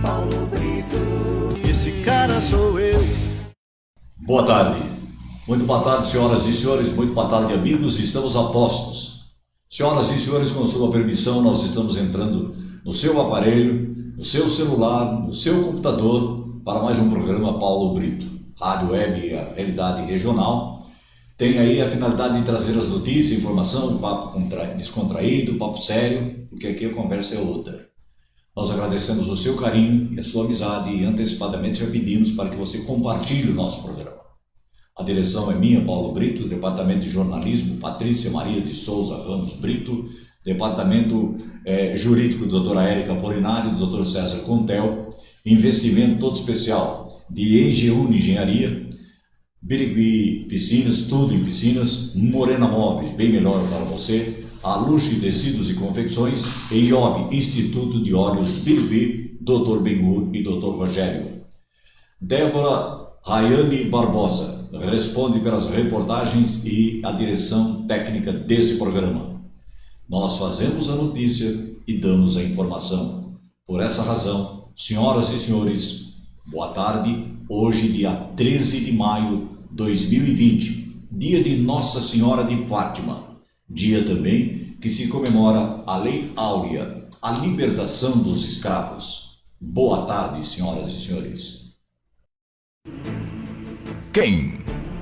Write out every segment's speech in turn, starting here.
Paulo Brito. Esse cara sou eu. Boa tarde. Muito boa tarde, senhoras e senhores. Muito boa tarde, amigos. Estamos a postos. Senhoras e senhores, com sua permissão, nós estamos entrando no seu aparelho, no seu celular, no seu computador, para mais um programa Paulo Brito. Rádio Web e a Realidade Regional. Tem aí a finalidade de trazer as notícias, informação, papo descontraído, papo sério, porque aqui a conversa é outra. Nós agradecemos o seu carinho e a sua amizade e antecipadamente já pedimos para que você compartilhe o nosso programa. A direção é minha, Paulo Brito, Departamento de Jornalismo, Patrícia Maria de Souza Ramos Brito, Departamento Jurídico, doutora Érica Apolinário, doutor César Contel, Investimento todo especial de Engeune Engenharia, Birigui Piscinas, tudo em piscinas, Morena Móveis, bem melhor para você, a Luxo Tecidos e Confecções e IOB, Instituto de Óleos Birigui, Dr. Bengu e Dr. Rogério. Débora Rayane Barbosa responde pelas reportagens e a direção técnica deste programa. Nós fazemos a notícia e damos a informação. Por essa razão, senhoras e senhores, boa tarde. Hoje, dia 13 de maio de 2020, dia de Nossa Senhora de Fátima, dia também que se comemora a Lei Áurea, a libertação dos escravos. Boa tarde, senhoras e senhores. Quem?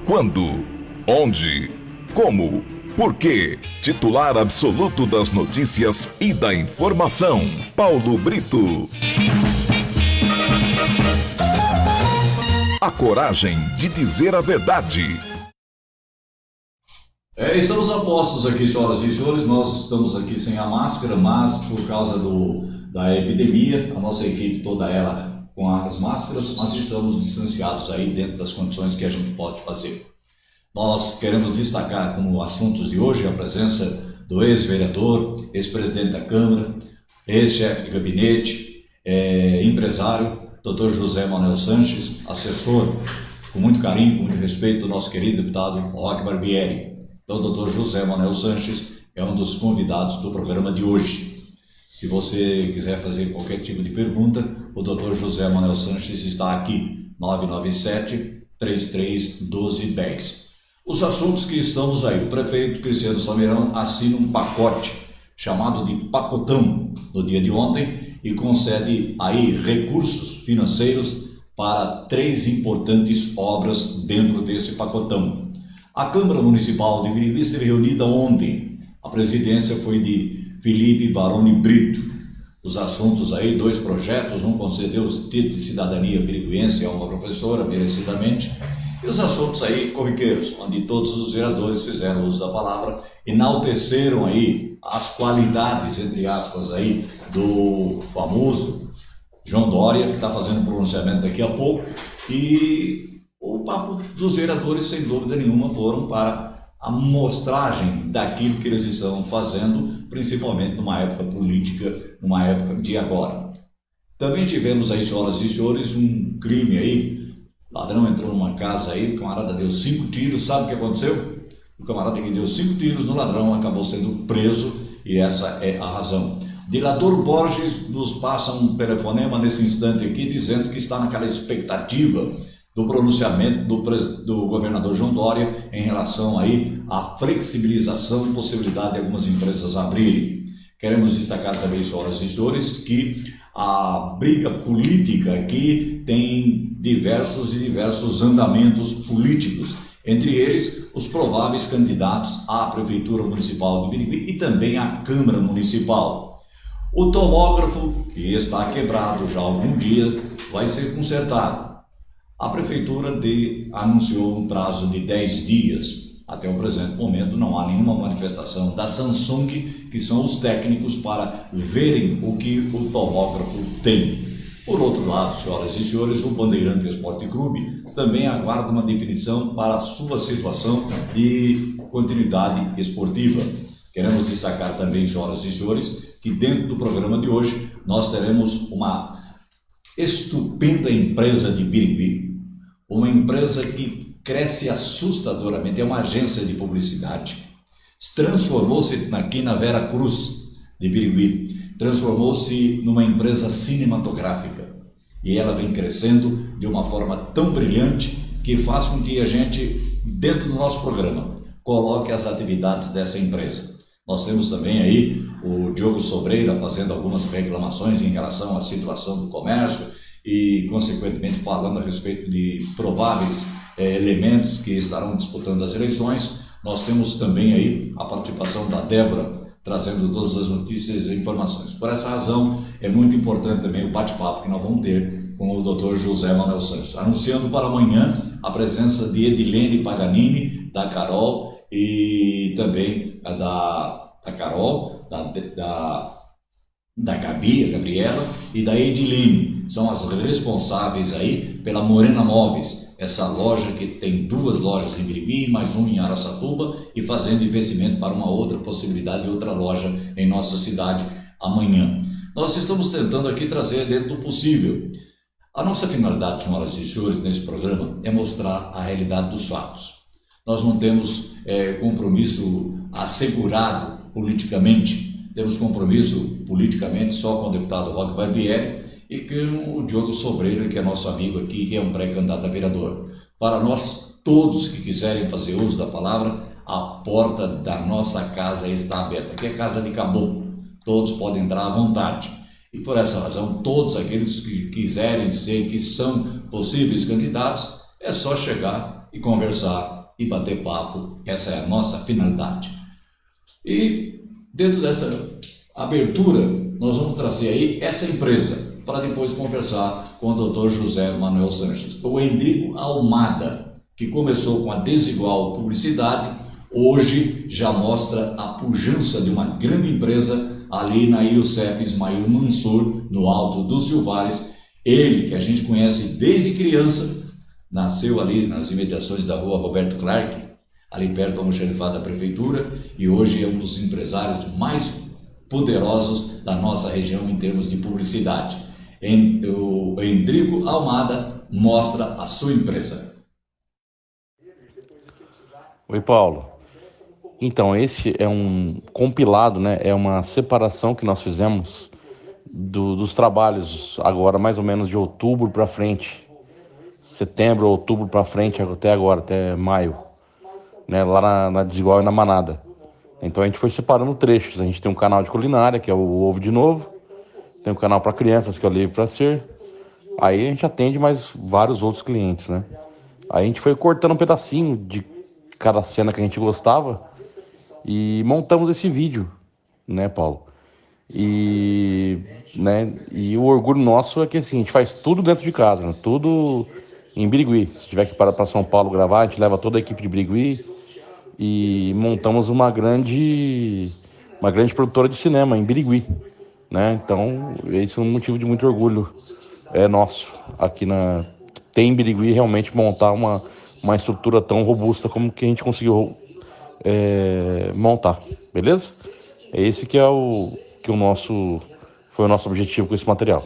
Quando? Onde? Como? Por quê? Titular absoluto das notícias e da informação, Paulo Brito. A coragem de dizer a verdade. Estamos a postos aqui, senhoras e senhores. Nós estamos aqui sem a máscara, mas por causa da epidemia, a nossa equipe toda ela com as máscaras, mas estamos distanciados aí dentro das condições que a gente pode fazer. Nós queremos destacar como assuntos de hoje a presença do ex-vereador, ex-presidente da Câmara, ex-chefe de gabinete, empresário, Dr. José Manuel Sanches, assessor, com muito carinho, com muito respeito, do nosso querido deputado Roque Barbieri. Então, o Dr. José Manuel Sanches é um dos convidados do programa de hoje. Se você quiser fazer qualquer tipo de pergunta, o Dr. José Manuel Sanches está aqui, 997-33-1210. Os assuntos que estamos aí, o prefeito Cristiano Salmeirão assina um pacote chamado de pacotão no dia de ontem, e concede aí recursos financeiros para 3 importantes obras dentro desse pacotão. A Câmara Municipal de Birigui esteve reunida ontem. A presidência foi de Felipe Baroni Brito. Os assuntos aí, 2 projetos, um concedeu o título de cidadania biriguense a uma professora, merecidamente, e os assuntos aí corriqueiros, onde todos os vereadores fizeram uso da palavra, enalteceram aí as qualidades, entre aspas, aí, do famoso João Dória, que está fazendo um pronunciamento daqui a pouco, e o papo dos vereadores, sem dúvida nenhuma, foram para a mostragem daquilo que eles estão fazendo, principalmente numa época política, numa época de agora. Também tivemos aí, senhoras e senhores, um crime aí. O ladrão entrou numa casa aí, o camarada deu 5 tiros, sabe o que aconteceu? O camarada que deu 5 tiros no ladrão acabou sendo preso e essa é a razão. Dilador Borges nos passa um telefonema nesse instante aqui dizendo que está naquela expectativa do pronunciamento do governador João Dória em relação aí à flexibilização e possibilidade de algumas empresas abrirem. Queremos destacar também, senhoras e senhores, que a briga política aqui tem diversos andamentos políticos, entre eles os prováveis candidatos à Prefeitura Municipal de Birigui e também à Câmara Municipal. O tomógrafo, que está quebrado já há algum dia, vai ser consertado. A Prefeitura anunciou um prazo de 10 dias. Até o presente momento não há nenhuma manifestação da Samsung, que são os técnicos, para verem o que o tomógrafo tem. Por outro lado, senhoras e senhores, o Bandeirante Esporte Clube também aguarda uma definição para a sua situação de continuidade esportiva. Queremos destacar também, senhoras e senhores, que dentro do programa de hoje nós teremos uma estupenda empresa de Birigui, uma empresa que cresce assustadoramente, é uma agência de publicidade. Transformou-se aqui na Vera Cruz de Birigui, transformou-se numa empresa cinematográfica. e ela vem crescendo de uma forma tão brilhante que faz com que a gente, dentro do nosso programa, coloque as atividades dessa empresa. Nós temos também aí o Diogo Sobreira fazendo algumas reclamações em relação à situação do comércio e, consequentemente, falando a respeito de prováveis elementos que estarão disputando as eleições. Nós temos também aí a participação da Débora, trazendo todas as notícias e informações. Por essa razão, é muito importante também o bate-papo que nós vamos ter com o Dr. José Manuel Sanches, anunciando para amanhã a presença de Edilene Paganini, da Carol, e também da Carol, da Gabi, a Gabriela, e da Edilene. São as responsáveis aí pela Morena Móveis, essa loja que tem 2 lojas em Birigui, mais uma em Araçatuba, e fazendo investimento para uma outra possibilidade de outra loja em nossa cidade amanhã. Nós estamos tentando aqui trazer dentro do possível. A nossa finalidade, senhoras e senhores, nesse programa é mostrar a realidade dos fatos. Nós não temos compromisso assegurado politicamente, temos compromisso politicamente só com o deputado Roque Barbieri e com o Diogo Sobreira, que é nosso amigo aqui, que é um pré-candidato a vereador. Para nós, todos que quiserem fazer uso da palavra, a porta da nossa casa está aberta, que é casa de caboclo, todos podem entrar à vontade. E por essa razão, todos aqueles que quiserem dizer que são possíveis candidatos, é só chegar e conversar e bater papo. Essa é a nossa finalidade. E dentro dessa abertura, nós vamos trazer aí essa empresa para depois conversar com o Dr. José Manuel Sanches. O Endrigo Almada, que começou com a desigual publicidade, hoje já mostra a pujança de uma grande empresa ali na Youssef Ismail Mansur, no Alto dos Silvares. Ele, que a gente conhece desde criança, nasceu ali nas imediações da rua Roberto Clark, ali perto do almoxarifado da prefeitura, e hoje é um dos empresários mais poderosos da nossa região em termos de publicidade. O Endrigo Almada mostra a sua empresa. Oi, Paulo. Então, esse é um compilado, né? É uma separação que nós fizemos dos trabalhos agora, mais ou menos de outubro para frente. Setembro, outubro para frente, até agora, até maio. Né? Lá na Desigual e na Manada. Então a gente foi separando trechos. A gente tem um canal de culinária, que é o Ovo de Novo. Tem um canal para crianças, que é o Livre para Ser. Aí a gente atende mais vários outros clientes, né? Aí a gente foi cortando um pedacinho de cada cena que a gente gostava e montamos esse vídeo, né, Paulo? E o orgulho nosso é que assim, a gente faz tudo dentro de casa, né? Tudo em Birigui. Se tiver que parar para São Paulo gravar, a gente leva toda a equipe de Birigui e montamos uma grande produtora de cinema em Birigui, né? Então, esse é um motivo de muito orgulho nosso aqui tem em Birigui realmente montar uma estrutura tão robusta como que a gente conseguiu montar, beleza? É esse que foi o nosso objetivo com esse material.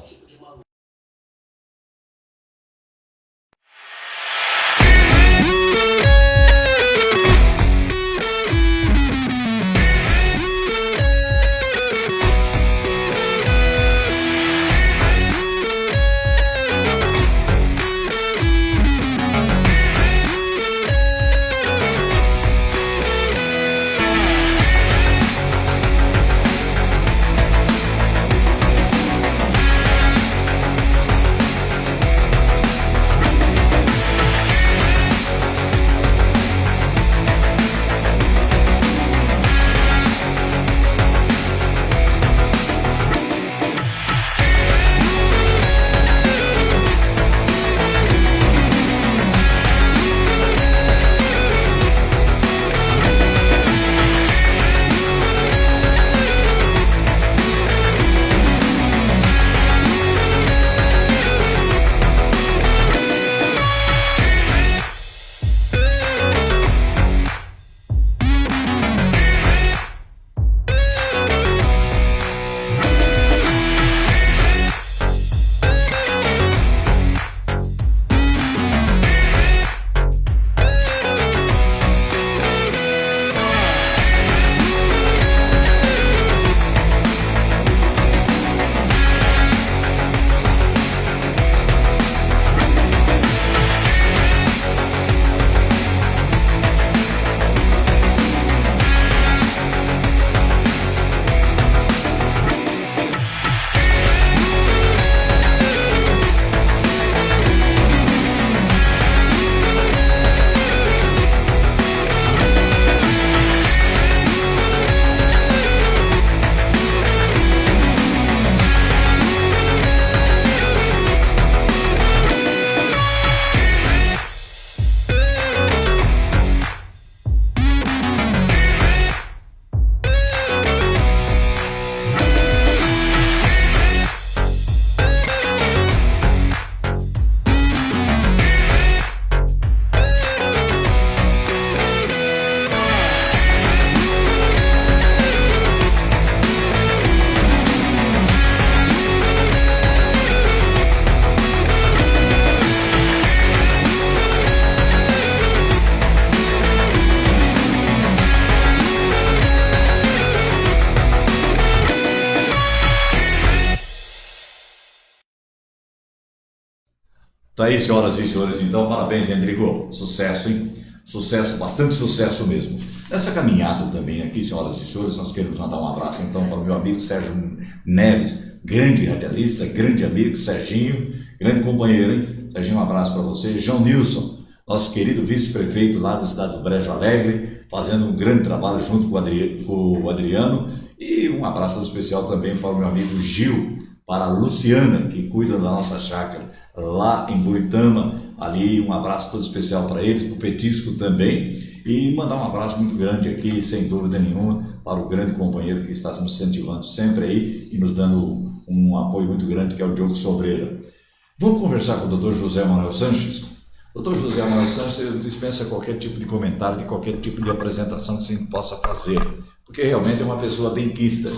Tá aí, senhoras e senhores, então, parabéns, hein, Drigo? Sucesso, hein? Sucesso, bastante sucesso mesmo. Nessa caminhada também aqui, senhoras e senhores, nós queremos mandar um abraço, então, para o meu amigo Sérgio Neves, grande radialista, grande amigo, Serginho, grande companheiro, hein? Serginho, um abraço para você. João Nilson, nosso querido vice-prefeito lá da cidade do Brejo Alegre, fazendo um grande trabalho junto com o Adriano. E um abraço especial também para o meu amigo Gil, para a Luciana, que cuida da nossa chácara lá em Buritama. Ali, um abraço todo especial para eles, para o Petisco também. E mandar um abraço muito grande aqui, sem dúvida nenhuma, para o grande companheiro que está nos incentivando sempre aí e nos dando um apoio muito grande, que é o Diogo Sobreira. Vamos conversar com o Dr. José Manuel Sanches? Dr. José Manuel Sanches dispensa qualquer tipo de comentário, de qualquer tipo de apresentação que você possa fazer, porque realmente é uma pessoa benquista,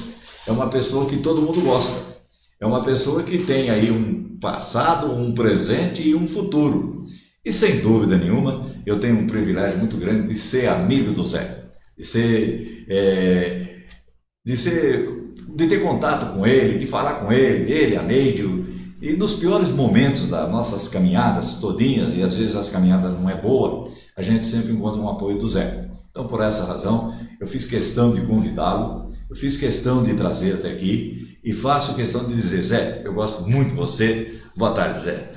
é uma pessoa que todo mundo gosta. É uma pessoa que tem aí um passado, um presente e um futuro. E sem dúvida nenhuma, eu tenho um privilégio muito grande de ser amigo do Zé, de ter contato com ele, de falar com ele, a Neide, e nos piores momentos das nossas caminhadas todinhas, e às vezes as caminhadas não é boa, a gente sempre encontra um apoio do Zé. Então, por essa razão, eu fiz questão de convidá-lo, eu fiz questão de trazer até aqui, e faço questão de dizer, Zé, eu gosto muito de você. Boa tarde, Zé.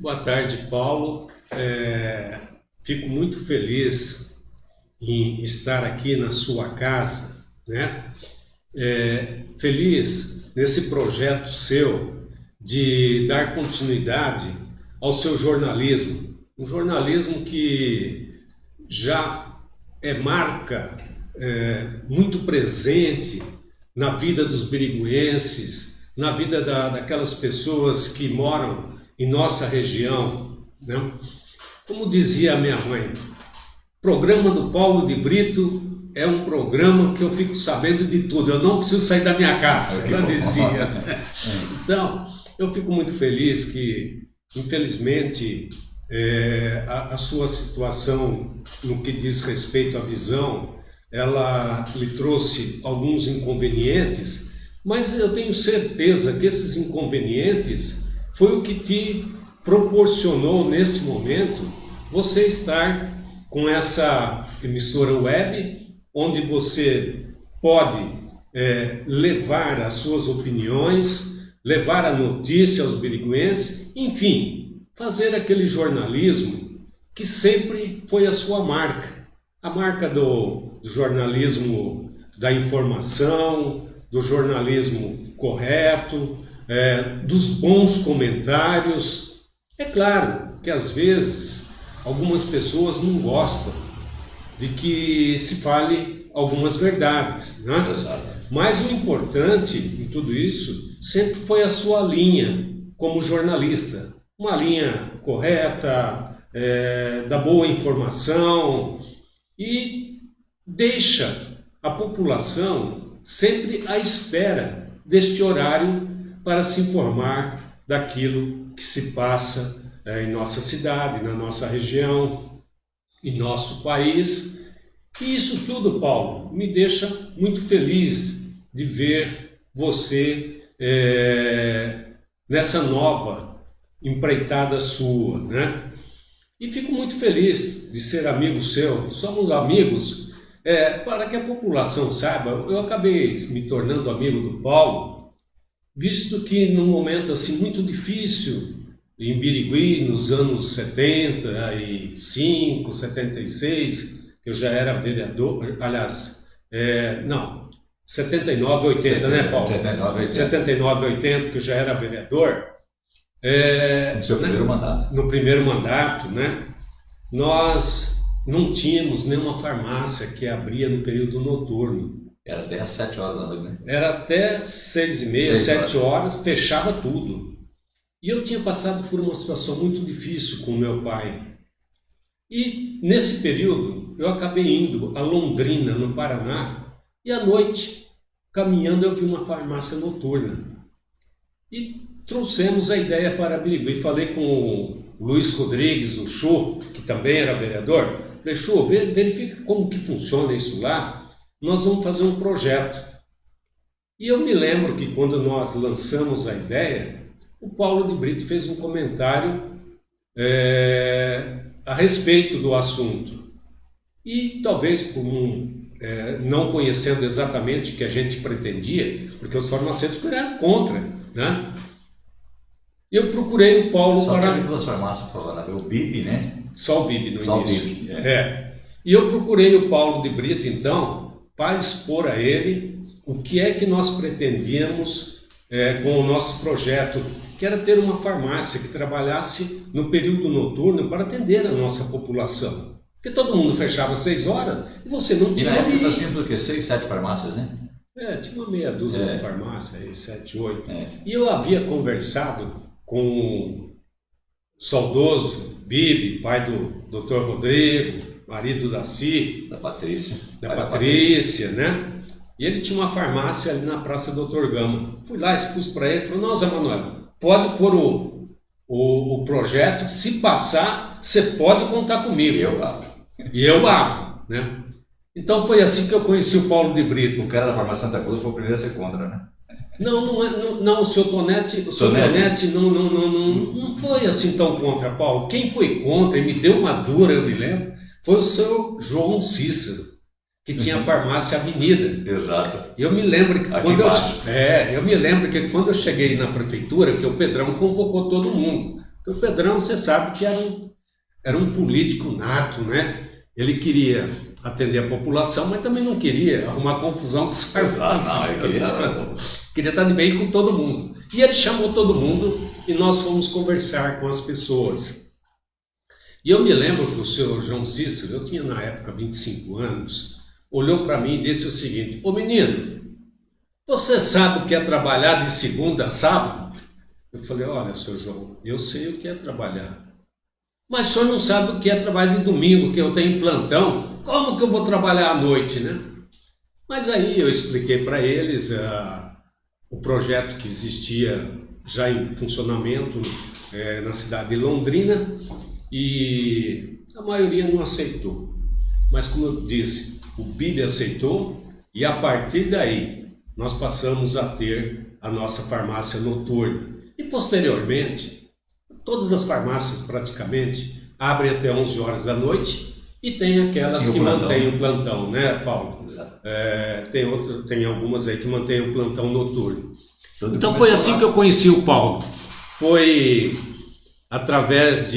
Boa tarde, Paulo. Fico muito feliz em estar aqui na sua casa, né? Feliz nesse projeto seu de dar continuidade ao seu jornalismo. Um jornalismo que já é marca muito presente na vida dos biriguenses, na vida daquelas pessoas que moram em nossa região, né? Como dizia a minha mãe, programa do Paulo de Brito é um programa que eu fico sabendo de tudo, eu não preciso sair da minha casa, ela dizia. Então, eu fico muito feliz que, infelizmente, a sua situação no que diz respeito à visão, ela lhe trouxe alguns inconvenientes, mas eu tenho certeza que esses inconvenientes foi o que te proporcionou neste momento você estar com essa emissora web, onde você pode levar as suas opiniões, levar a notícia aos biriguenses, enfim, fazer aquele jornalismo que sempre foi a sua marca, a marca do jornalismo da informação, do jornalismo correto, dos bons comentários. É claro que às vezes algumas pessoas não gostam de que se fale algumas verdades, né? Mas o importante em tudo isso sempre foi a sua linha como jornalista, uma linha correta, da boa informação, e deixa a população sempre à espera deste horário para se informar daquilo que se passa em nossa cidade, na nossa região, em nosso país. E isso tudo, Paulo, me deixa muito feliz de ver você nessa nova empreitada sua, né? E fico muito feliz de ser amigo seu. Somos amigos, para que a população saiba, eu acabei me tornando amigo do Paulo, visto que num momento assim muito difícil, em Birigui, nos anos 75, 76, que eu já era vereador, aliás, 79, 80, né, Paulo? 79, 80, que eu já era vereador. No seu primeiro mandato. No primeiro mandato, né? Nós não tínhamos nenhuma farmácia que abria no período noturno. Era até às 7 horas da noite, né? Era até 6h30, 7 horas, fechava tudo. E eu tinha passado por uma situação muito difícil com meu pai. E nesse período eu acabei indo a Londrina, no Paraná, e à noite, caminhando, eu vi uma farmácia noturna. E trouxemos a ideia para Birigui. Falei com o Luiz Rodrigues, o Chu, que também era vereador. Falei, Chu, verifica como que funciona isso lá. Nós vamos fazer um projeto. E eu me lembro que quando nós lançamos a ideia, o Paulo de Brito fez um comentário a respeito do assunto. E talvez por não conhecendo exatamente o que a gente pretendia, porque os farmacêuticos eram contra, né? Eu procurei o Paulo Só para... teve duas farmácias falando, o BIB, né? Só o BIB no Só o início. BIB, E eu procurei o Paulo de Brito, então, para expor a ele o que é que nós pretendíamos com o nosso projeto, que era ter uma farmácia que trabalhasse no período noturno para atender a nossa população. Porque todo mundo fechava às 6 horas e você não tinha... E na época nós tínhamos o quê? 6, 7 farmácias, né? Tinha uma meia dúzia de farmácias, 7, 8. É. E eu havia conversado com o saudoso Bibi, pai do Dr. Rodrigo, marido da Ci, Da Patrícia. da Patrícia, né? E ele tinha uma farmácia ali na Praça Doutor Gama. Fui lá, expus para ele, falou, não, Zé Manuel, pode pôr o projeto, se passar, você pode contar comigo. E eu abro, né? Então foi assim que eu conheci o Paulo de Brito. O cara da farmácia Santa Cruz foi o primeiro a ser contra, né? Não, o seu Tonete não foi assim tão contra, Paulo. Quem foi contra e me deu uma dura, eu me lembro, foi o seu João Cícero, que tinha a farmácia Avenida. Exato. Eu me lembro que eu me lembro que quando eu cheguei na prefeitura, que o Pedrão convocou todo mundo. Porque o Pedrão, você sabe que era um político nato, né? Ele queria atender a população, mas também não queria arrumar confusão com os farmácias. Queria estar de bem com todo mundo. E ele chamou todo mundo e nós fomos conversar com as pessoas. E eu me lembro que o senhor João Cícero, eu tinha na época 25 anos, olhou para mim e disse o seguinte, ô menino, você sabe o que é trabalhar de segunda a sábado? Eu falei, olha, senhor João, eu sei o que é trabalhar. Mas o senhor não sabe o que é trabalhar de domingo, que eu tenho plantão. Como que eu vou trabalhar à noite, né? Mas aí eu expliquei para eles o projeto que existia já em funcionamento na cidade de Londrina e a maioria não aceitou. Mas como eu disse, o BIB aceitou e a partir daí nós passamos a ter a nossa farmácia noturna. E posteriormente, todas as farmácias praticamente abrem até 11 horas da noite e tem aquelas que mantêm o plantão, né, Paulo? Exato. Tem algumas aí que mantêm o plantão noturno. Então foi assim que eu conheci o Paulo. Foi através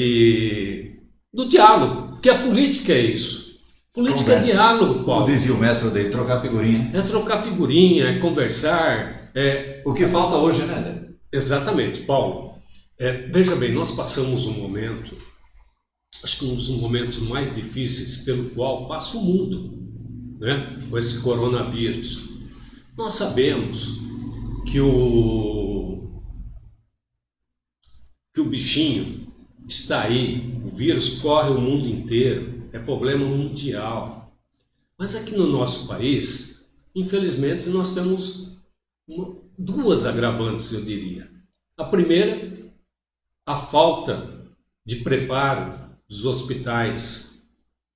do diálogo, porque a política é isso. Política é diálogo, Paulo. Como dizia o mestre dele, trocar figurinha. É trocar figurinha, é conversar. O que falta hoje, né, Zé? Exatamente, Paulo. Veja bem, nós passamos um momento, acho que um dos momentos mais difíceis pelo qual passa o mundo, né? Com esse coronavírus. Nós sabemos que o bichinho está aí, o vírus corre o mundo inteiro, é problema mundial. Mas aqui no nosso país, infelizmente, nós temos duas agravantes, eu diria. A primeira, a falta de preparo dos hospitais,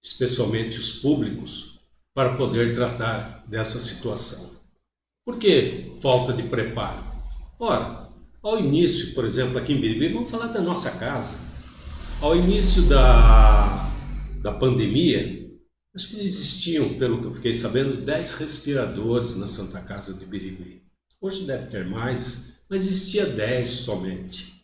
especialmente os públicos, para poder tratar dessa situação. Por que falta de preparo? Ora, ao início, por exemplo, aqui em Biribiri, vamos falar da nossa casa. Ao início da pandemia, acho que existiam, pelo que eu fiquei sabendo, 10 respiradores na Santa Casa de Biribiri. Hoje deve ter mais, mas existia 10 somente.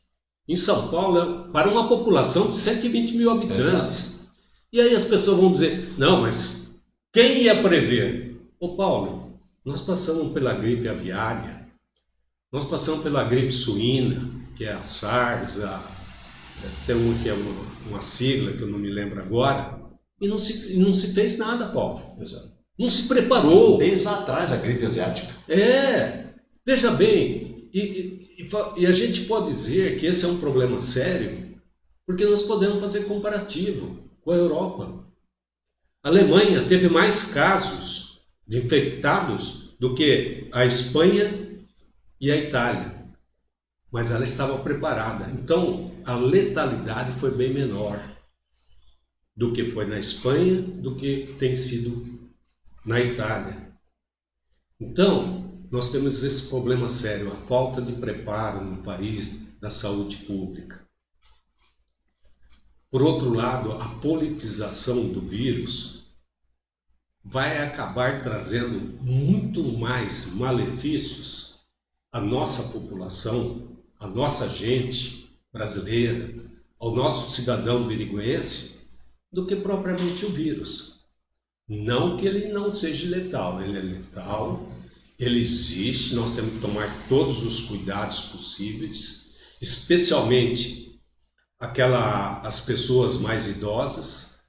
Em São Paulo, para uma população de 120 mil habitantes. Exato. E aí as pessoas vão dizer, não, mas quem ia prever? Ô Paulo, nós passamos pela gripe aviária, nós passamos pela gripe suína, que é a SARS, tem uma que é uma sigla que eu não me lembro agora, e não se fez nada, Paulo. Exato. Não se preparou. Desde lá atrás a gripe asiática. Veja bem, e a gente pode dizer que esse é um problema sério, porque nós podemos fazer comparativo com a Europa. A Alemanha teve mais casos de infectados do que a Espanha e a Itália, mas ela estava preparada. Então, a letalidade foi bem menor do que foi na Espanha, do que tem sido na Itália. Então, nós temos esse problema sério, a falta de preparo no país da saúde pública. Por outro lado, a politização do vírus vai acabar trazendo muito mais malefícios à nossa população, à nossa gente brasileira, ao nosso cidadão biriguense, do que propriamente o vírus. Não que ele não seja letal, ele é letal, ele existe, nós temos que tomar todos os cuidados possíveis, especialmente as pessoas mais idosas,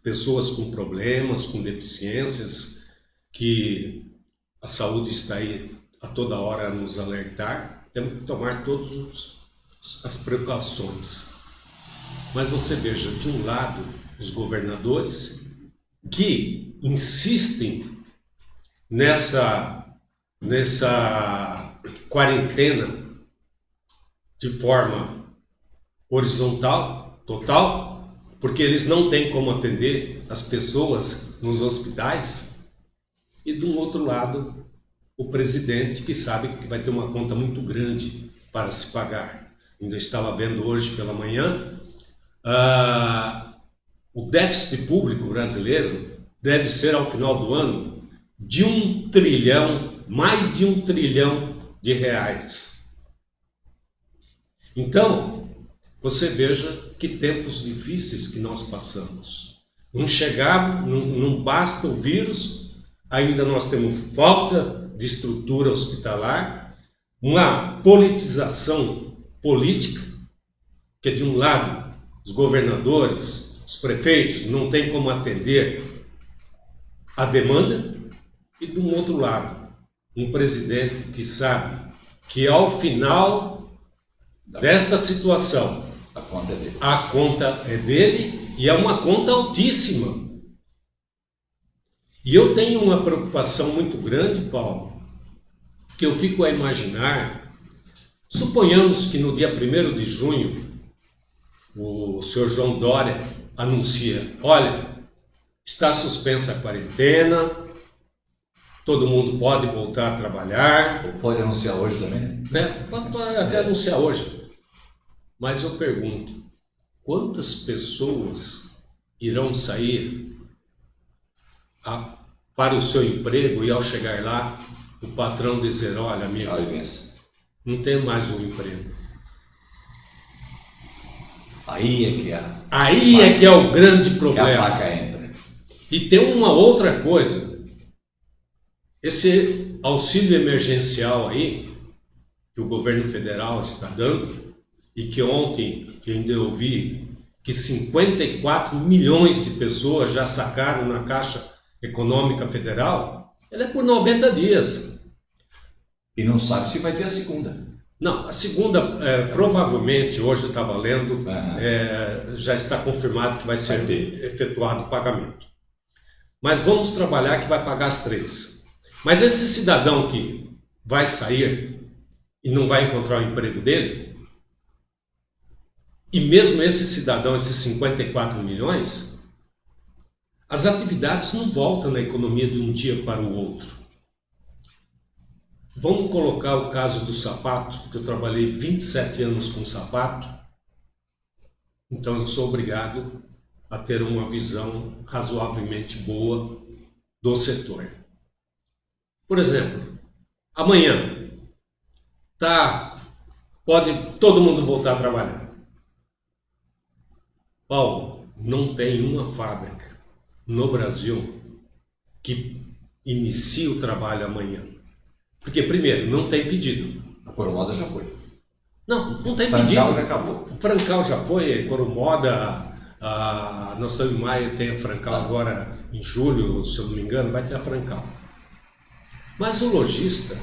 pessoas com problemas, com deficiências, que a saúde está aí a toda hora a nos alertar, temos que tomar todas as precauções. Mas você veja, de um lado, os governadores que insistem nessa quarentena de forma horizontal, total, porque eles não têm como atender as pessoas nos hospitais, e do outro lado, o presidente que sabe que vai ter uma conta muito grande para se pagar. Ainda estava vendo hoje pela manhã, o déficit público brasileiro deve ser ao final do ano de mais de 1 trilhão de reais. Então, você veja que tempos difíceis que nós passamos. Não basta o vírus, ainda nós temos falta de estrutura hospitalar, uma politização política, que de um lado os governadores, os prefeitos não têm como atender a demanda, e do outro lado um presidente que sabe que ao final desta situação a conta é dele e é uma conta altíssima. E eu tenho uma preocupação muito grande, Paulo, que eu fico a imaginar, suponhamos que no dia 1º de junho o senhor João Dória anuncia, olha, está suspensa a quarentena, todo mundo pode voltar a trabalhar. Pode anunciar hoje também? Pode até anunciar hoje. Mas eu pergunto, quantas pessoas irão sair para o seu emprego e ao chegar lá, o patrão dizer, olha, amigo, não tem mais um emprego. Aí é que é o grande problema. Que a faca entra. E tem uma outra coisa. Esse auxílio emergencial aí, que o governo federal está dando, e que ontem ainda eu vi que 54 milhões de pessoas já sacaram na Caixa Econômica Federal, ela é por 90 dias. E não sabe se vai ter a segunda. Não, a segunda, provavelmente, hoje eu estava lendo, já está confirmado que vai ser efetuado o pagamento. Mas vamos trabalhar que vai pagar as 3. Mas esse cidadão que vai sair e não vai encontrar o emprego dele, e mesmo esse cidadão, esses 54 milhões, as atividades não voltam na economia de um dia para o outro. Vamos colocar o caso do sapato, porque eu trabalhei 27 anos com sapato, então eu sou obrigado a ter uma visão razoavelmente boa do setor. Por exemplo, amanhã pode todo mundo voltar a trabalhar. Paulo, não tem uma fábrica no Brasil que inicie o trabalho amanhã. Porque, primeiro, não tem pedido. A Coromoda já foi. Não tem Francal pedido. já acabou. Francal já foi, Coromoda, nós estamos em maio, tem a Francal agora em julho, se eu não me engano, vai ter a Francal. Mas o lojista,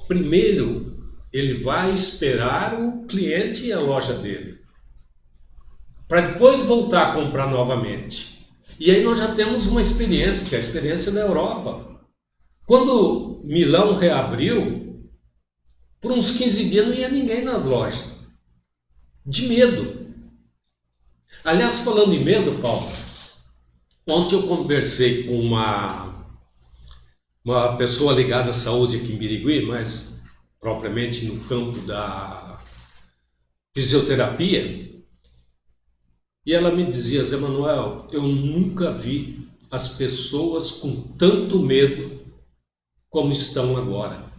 primeiro, ele vai esperar o cliente e a loja dele, para depois voltar a comprar novamente. E aí nós já temos uma experiência, que é a experiência da Europa. Quando Milão reabriu, por uns 15 dias não ia ninguém nas lojas. De medo. Aliás, falando em medo, Paulo, ontem eu conversei com uma pessoa ligada à saúde aqui em Birigui, mas propriamente no campo da fisioterapia, e ela me dizia: Zé Manuel, eu nunca vi as pessoas com tanto medo como estão agora.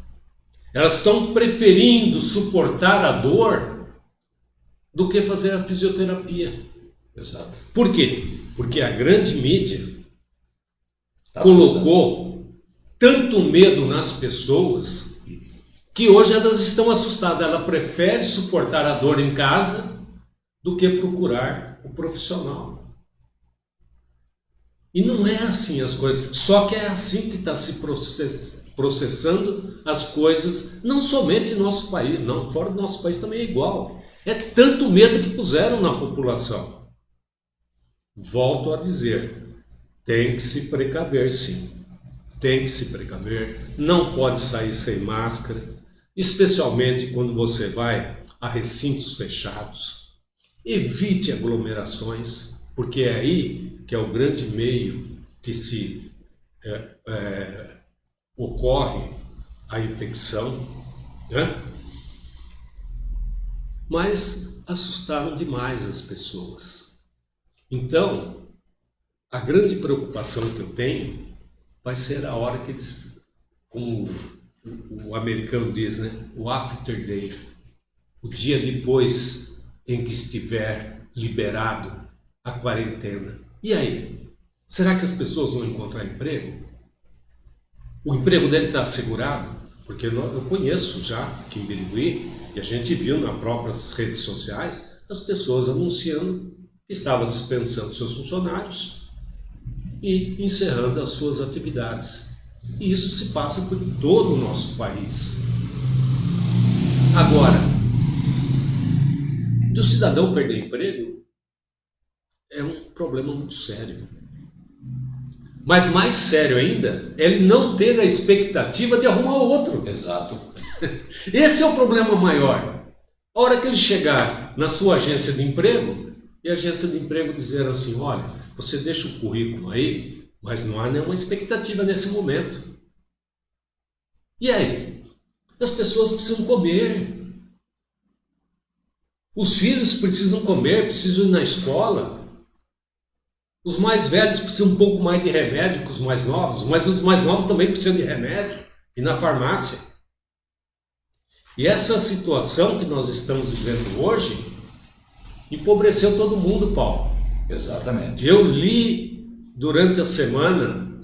Elas estão preferindo suportar a dor do que fazer a fisioterapia. Exato. Por quê? Porque a grande mídia colocou tanto medo nas pessoas que hoje elas estão assustadas. Ela prefere suportar a dor em casa do que procurar o profissional. E não é assim as coisas. Só que é assim que está se processando as coisas, não somente em nosso país, não. Fora do nosso país também é igual. É tanto medo que puseram na população. Volto a dizer, tem que se precaver, sim. Tem que se precaver. Não pode sair sem máscara, especialmente quando você vai a recintos fechados. Evite aglomerações, porque é aí que é o grande meio que se ocorre a infecção, né? Mas assustaram demais as pessoas. Então, a grande preocupação que eu tenho vai ser a hora que eles, como o americano diz, né? O after day, o dia depois em que estiver liberado a quarentena. E aí? Será que as pessoas vão encontrar emprego? O emprego dele está assegurado? Porque eu conheço já aqui em Birigui, e a gente viu nas próprias redes sociais, as pessoas anunciando que estavam dispensando seus funcionários e encerrando as suas atividades. E isso se passa por todo o nosso país. Agora, do cidadão perder emprego é um problema muito sério. Mas mais sério ainda, é ele não ter a expectativa de arrumar outro. Exato. Esse é o problema maior. A hora que ele chegar na sua agência de emprego, e a agência de emprego dizer assim: olha, você deixa o currículo aí, mas não há nenhuma expectativa nesse momento. E aí? As pessoas precisam comer. Os filhos precisam comer, precisam ir na escola. Os mais velhos precisam um pouco mais de remédio que os mais novos, mas os mais novos também precisam de remédio, e na farmácia. E essa situação que nós estamos vivendo hoje empobreceu todo mundo, Paulo. Exatamente. Eu li durante a semana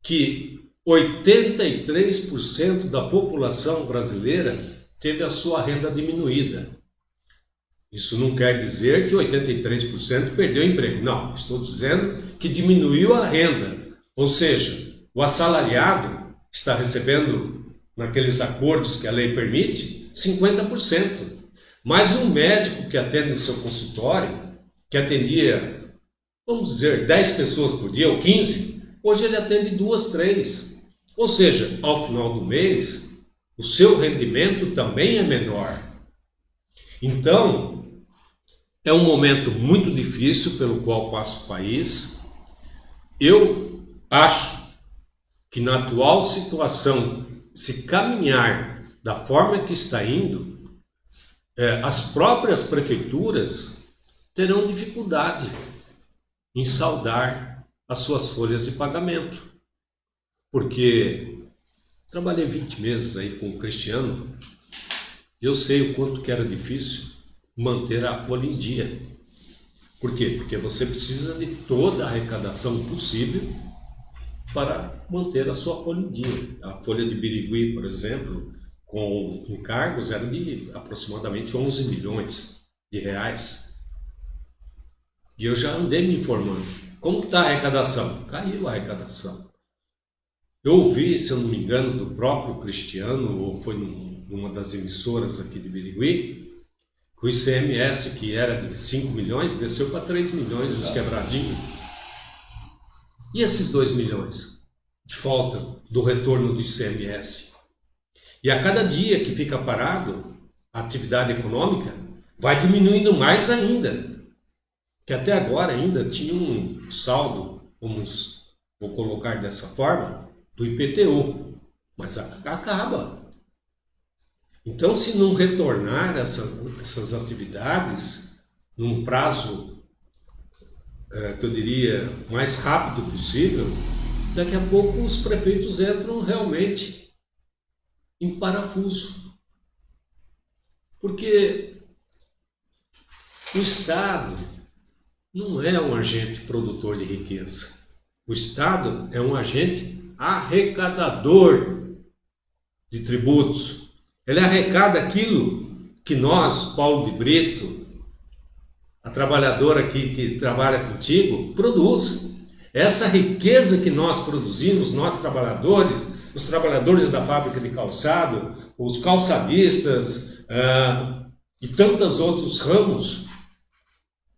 que 83% da população brasileira teve a sua renda diminuída. Isso não quer dizer que 83% perdeu o emprego. Não, estou dizendo que diminuiu a renda. Ou seja, o assalariado está recebendo, naqueles acordos que a lei permite, 50%. Mas um médico que atende no seu consultório, que atendia, vamos dizer, 10 pessoas por dia, ou 15, hoje ele atende 2, 3. Ou seja, ao final do mês, o seu rendimento também é menor. Então, é um momento muito difícil pelo qual passa o país. Eu acho que na atual situação, se caminhar da forma que está indo, as próprias prefeituras terão dificuldade em saldar as suas folhas de pagamento. Porque trabalhei 20 meses aí com o Cristiano, eu sei o quanto que era difícil manter a folha em dia. Por quê? Porque você precisa de toda a arrecadação possível para manter a sua folha em dia. A folha de Birigui, por exemplo, com encargos, era de aproximadamente 11 milhões de reais. E eu já andei me informando. Como está a arrecadação? Caiu a arrecadação. Eu ouvi, se eu não me engano, do próprio Cristiano, ou foi numa das emissoras aqui de Birigui, que o ICMS, que era de 5 milhões, desceu para 3 milhões, os quebradinhos. E esses 2 milhões de falta do retorno do ICMS? E a cada dia que fica parado, a atividade econômica vai diminuindo mais ainda. Que até agora ainda tinha um saldo, vou colocar dessa forma, do IPTU. Mas acaba. Então, se não retornar essas atividades num prazo, que eu diria, mais rápido possível, daqui a pouco os prefeitos entram realmente em parafuso. Porque o Estado não é um agente produtor de riqueza. O Estado é um agente arrecadador de tributos. Ele arrecada aquilo que nós, Paulo de Brito, a trabalhadora que trabalha contigo, produz. Essa riqueza que nós produzimos, nós trabalhadores, os trabalhadores da fábrica de calçado, os calçadistas e tantos outros ramos,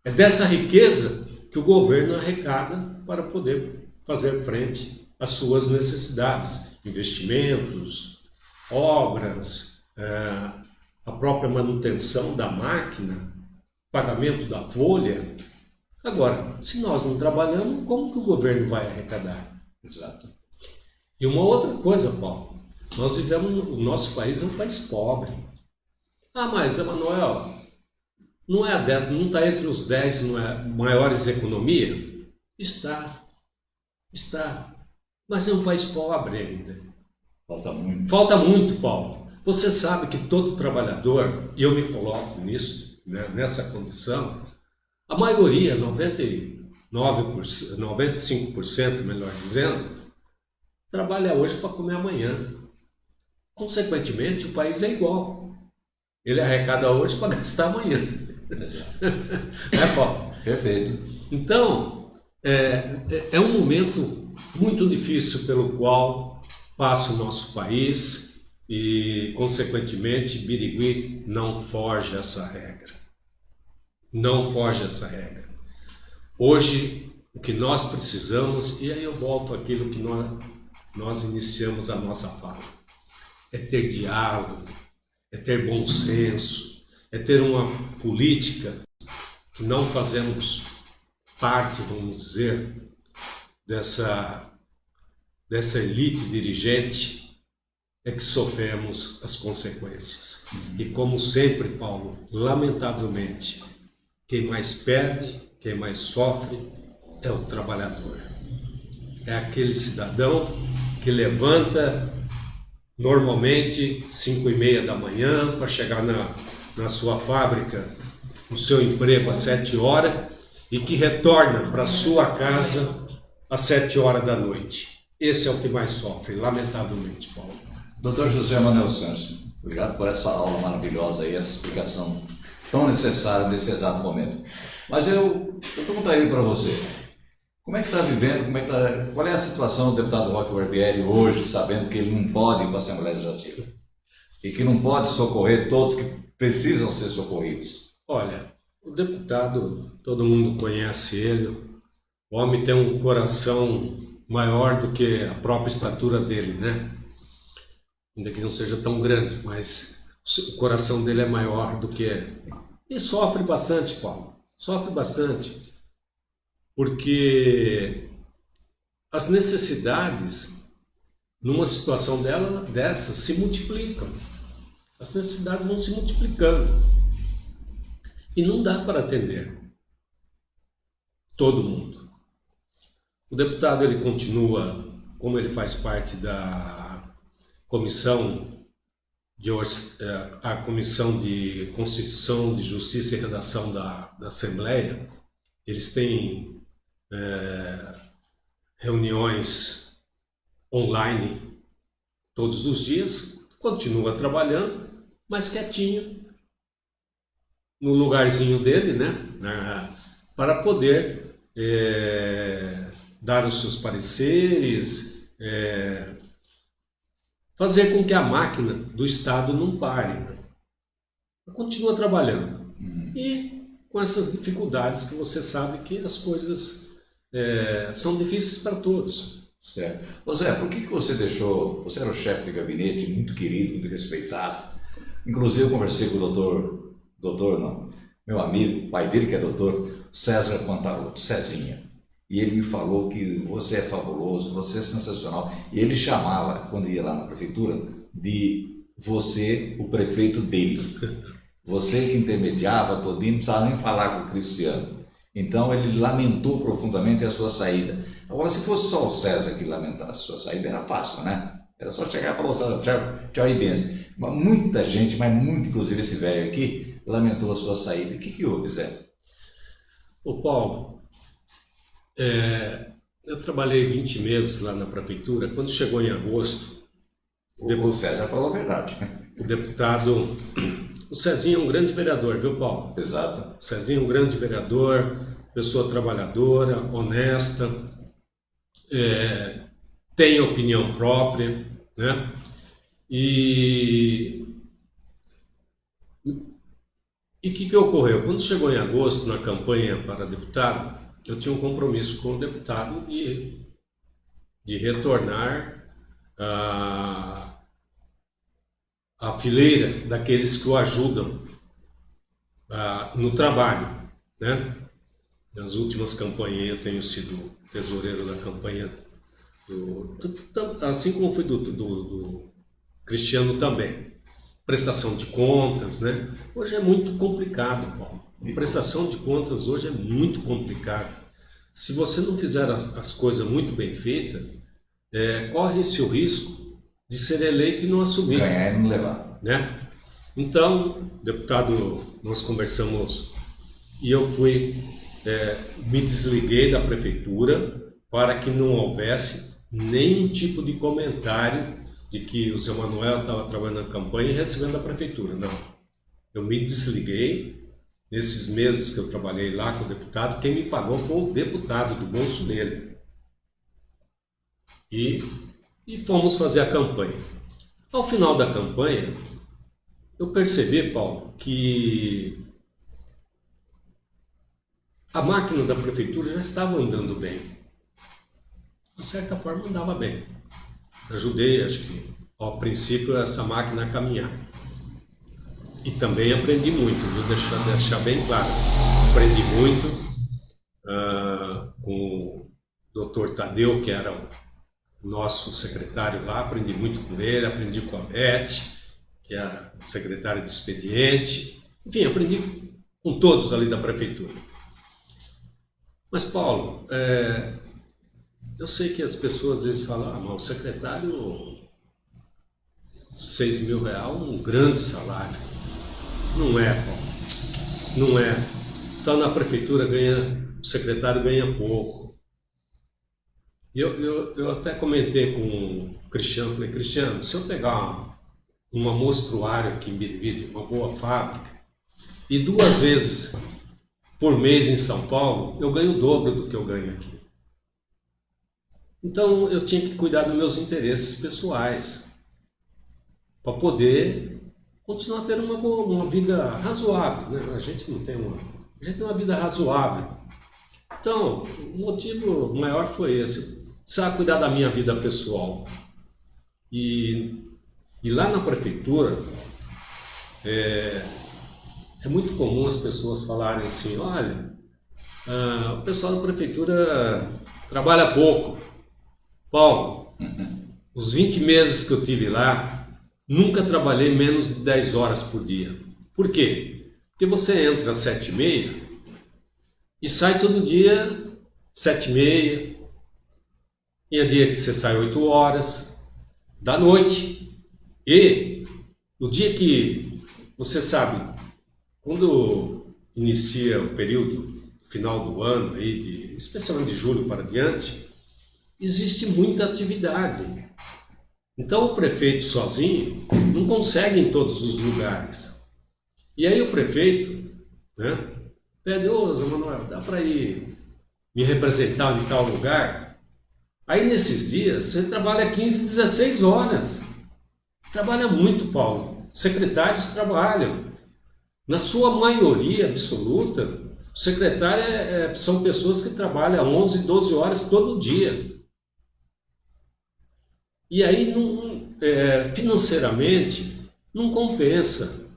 é dessa riqueza que o governo arrecada para poder fazer frente às suas necessidades, investimentos, obras, a própria manutenção da máquina, pagamento da folha. Agora, se nós não trabalhamos, como que o governo vai arrecadar? Exato. E uma outra coisa, Paulo, nós vivemos, o nosso país é um país pobre. Ah, mas, Emanuel, não está entre os 10 maiores economias? Está. Mas é um país pobre ainda. Falta muito. Falta muito, Paulo. Você sabe que todo trabalhador, e eu me coloco nisso, né, nessa condição, a maioria, 95%, melhor dizendo, trabalha hoje para comer amanhã. Consequentemente, o país é igual. Ele arrecada hoje para gastar amanhã. Paulo? Perfeito. Então, é um momento muito difícil pelo qual passa o nosso país e, consequentemente, Birigui não foge essa regra. Não foge essa regra. Hoje, o que nós precisamos, e aí eu volto àquilo que nós iniciamos a nossa fala, é ter diálogo, é ter bom senso, é ter uma política que não fazemos parte, vamos dizer, dessa elite dirigente, é que sofremos as consequências. E como sempre, Paulo, lamentavelmente, quem mais perde, quem mais sofre é o trabalhador. É aquele cidadão que levanta normalmente 5:30 da manhã para chegar na sua fábrica, no seu emprego às 7 horas e que retorna para sua casa às 7 horas da noite. Esse é o que mais sofre, lamentavelmente, Paulo. Dr. José Manuel Santos, obrigado por essa aula maravilhosa e essa explicação tão necessária nesse exato momento. Mas eu perguntaria para você, como é que está vivendo, qual é a situação do deputado Roque Barbieri hoje, sabendo que ele não pode ir para a Assembleia Legislativa e que não pode socorrer todos que precisam ser socorridos? Olha, o deputado, todo mundo conhece ele, o homem tem um coração maior do que a própria estatura dele, né? Ainda que não seja tão grande, mas o coração dele é maior do que... E sofre bastante, Paulo, sofre bastante, porque as necessidades, numa situação dessa, se multiplicam. As necessidades vão se multiplicando. E não dá para atender todo mundo. O deputado, ele continua, como ele faz parte da comissão de Constituição, de Justiça e Redação da Assembleia, eles têm reuniões online todos os dias, continua trabalhando, mas quietinho, no lugarzinho dele, né? Para poder dar os seus pareceres, fazer com que a máquina do Estado não pare. Né? Continua trabalhando. E com essas dificuldades que você sabe que as coisas são difíceis para todos. Certo. Ô Zé, por que você deixou... Você era o chefe de gabinete, muito querido, muito respeitado. Inclusive eu conversei com o meu amigo, o pai dele que é doutor, César Pantaroto, Cezinha. E ele me falou que você é fabuloso, você é sensacional. E ele chamava, quando ia lá na prefeitura, de você, o prefeito dele. Você que intermediava todinho, não precisava nem falar com o Cristiano. Então ele lamentou profundamente a sua saída. Agora, se fosse só o César que lamentasse a sua saída, era fácil, né? Era só chegar e falar, tchau e benção. Mas muita gente, mas muito, inclusive esse velho aqui, lamentou a sua saída. O que houve, Zé? Ô Paulo, eu trabalhei 20 meses lá na prefeitura. Quando chegou em agosto, O César falou a verdade. o deputado... O Cezinho é um grande vereador, viu, Paulo? Exato. O Cezinho é um grande vereador, pessoa trabalhadora, honesta, tem opinião própria, né? E o que ocorreu? Quando chegou em agosto, na campanha para deputado, eu tinha um compromisso com o deputado de retornar a fileira daqueles que o ajudam no trabalho, né? Nas últimas campanhas eu tenho sido tesoureiro da campanha, assim como fui do Cristiano também. Prestação de contas, né? Hoje é muito complicado, Paulo. A prestação de contas hoje é muito complicado. Se você não fizer as coisas muito bem feitas, corre-se o risco de ser eleito e não assumir. Ganhar e não levar. Né? Então, deputado, nós conversamos e eu me desliguei da prefeitura para que não houvesse nenhum tipo de comentário de que o Zé Manuel estava trabalhando na campanha e recebendo da prefeitura. Não. Eu me desliguei. Nesses meses que eu trabalhei lá com o deputado, quem me pagou foi o deputado do bolso dele. E fomos fazer a campanha. Ao final da campanha, eu percebi, Paulo, que a máquina da prefeitura já estava andando bem. De certa forma, andava bem. Ajudei, acho que, ao princípio, essa máquina a caminhar. E também aprendi muito, vou deixar bem claro. Aprendi muito com o Dr. Tadeu, que era o nosso secretário lá, aprendi muito com ele, aprendi com a Beth, que é a secretária de expediente. Enfim, aprendi com todos ali da prefeitura. Mas, Paulo, eu sei que as pessoas às vezes falam, mas o secretário, R$6.000, um grande salário. Não é, Paulo. Não é. Então, na prefeitura, o secretário ganha pouco. Eu até comentei com o Cristiano, falei, Cristiano, se eu pegar uma mostruária aqui em Biribiri, uma boa fábrica, e 2 vezes por mês em São Paulo, eu ganho o dobro do que eu ganho aqui. Então, eu tinha que cuidar dos meus interesses pessoais, para poder continuar tendo uma vida razoável, né? A gente tem uma vida razoável. Então, o motivo maior foi esse. Precisava cuidar da minha vida pessoal. E lá na prefeitura, é muito comum as pessoas falarem assim, olha, o pessoal da prefeitura trabalha pouco. Paulo, os 20 meses que eu tive lá, nunca trabalhei menos de 10 horas por dia. Por quê? Porque você entra às 7h30 e sai todo dia 7h30. E é dia que você sai 8 horas da noite. E no dia que você sabe, quando inicia o período final do ano, aí especialmente de julho para diante, existe muita atividade. Então o prefeito sozinho não consegue em todos os lugares. E aí o prefeito, né, pede, ô Zé Manuel, dá para ir me representar em tal lugar? Aí nesses dias você trabalha 15, 16 horas. Trabalha muito, Paulo. Secretários trabalham. Na sua maioria absoluta, secretário são pessoas que trabalham 11, 12 horas todo dia. E aí, financeiramente, não compensa.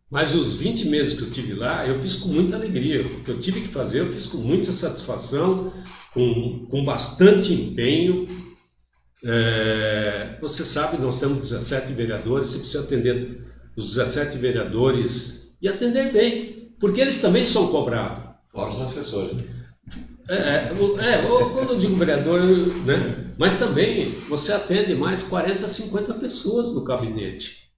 Mas os 20 meses que eu tive lá, eu fiz com muita alegria. O que eu tive que fazer, eu fiz com muita satisfação, com bastante empenho. Você sabe, nós temos 17 vereadores, você precisa atender os 17 vereadores e atender bem, porque eles também são cobrados. Fora os assessores. Quando eu digo vereador, né? Mas também você atende mais 40, 50 pessoas no gabinete.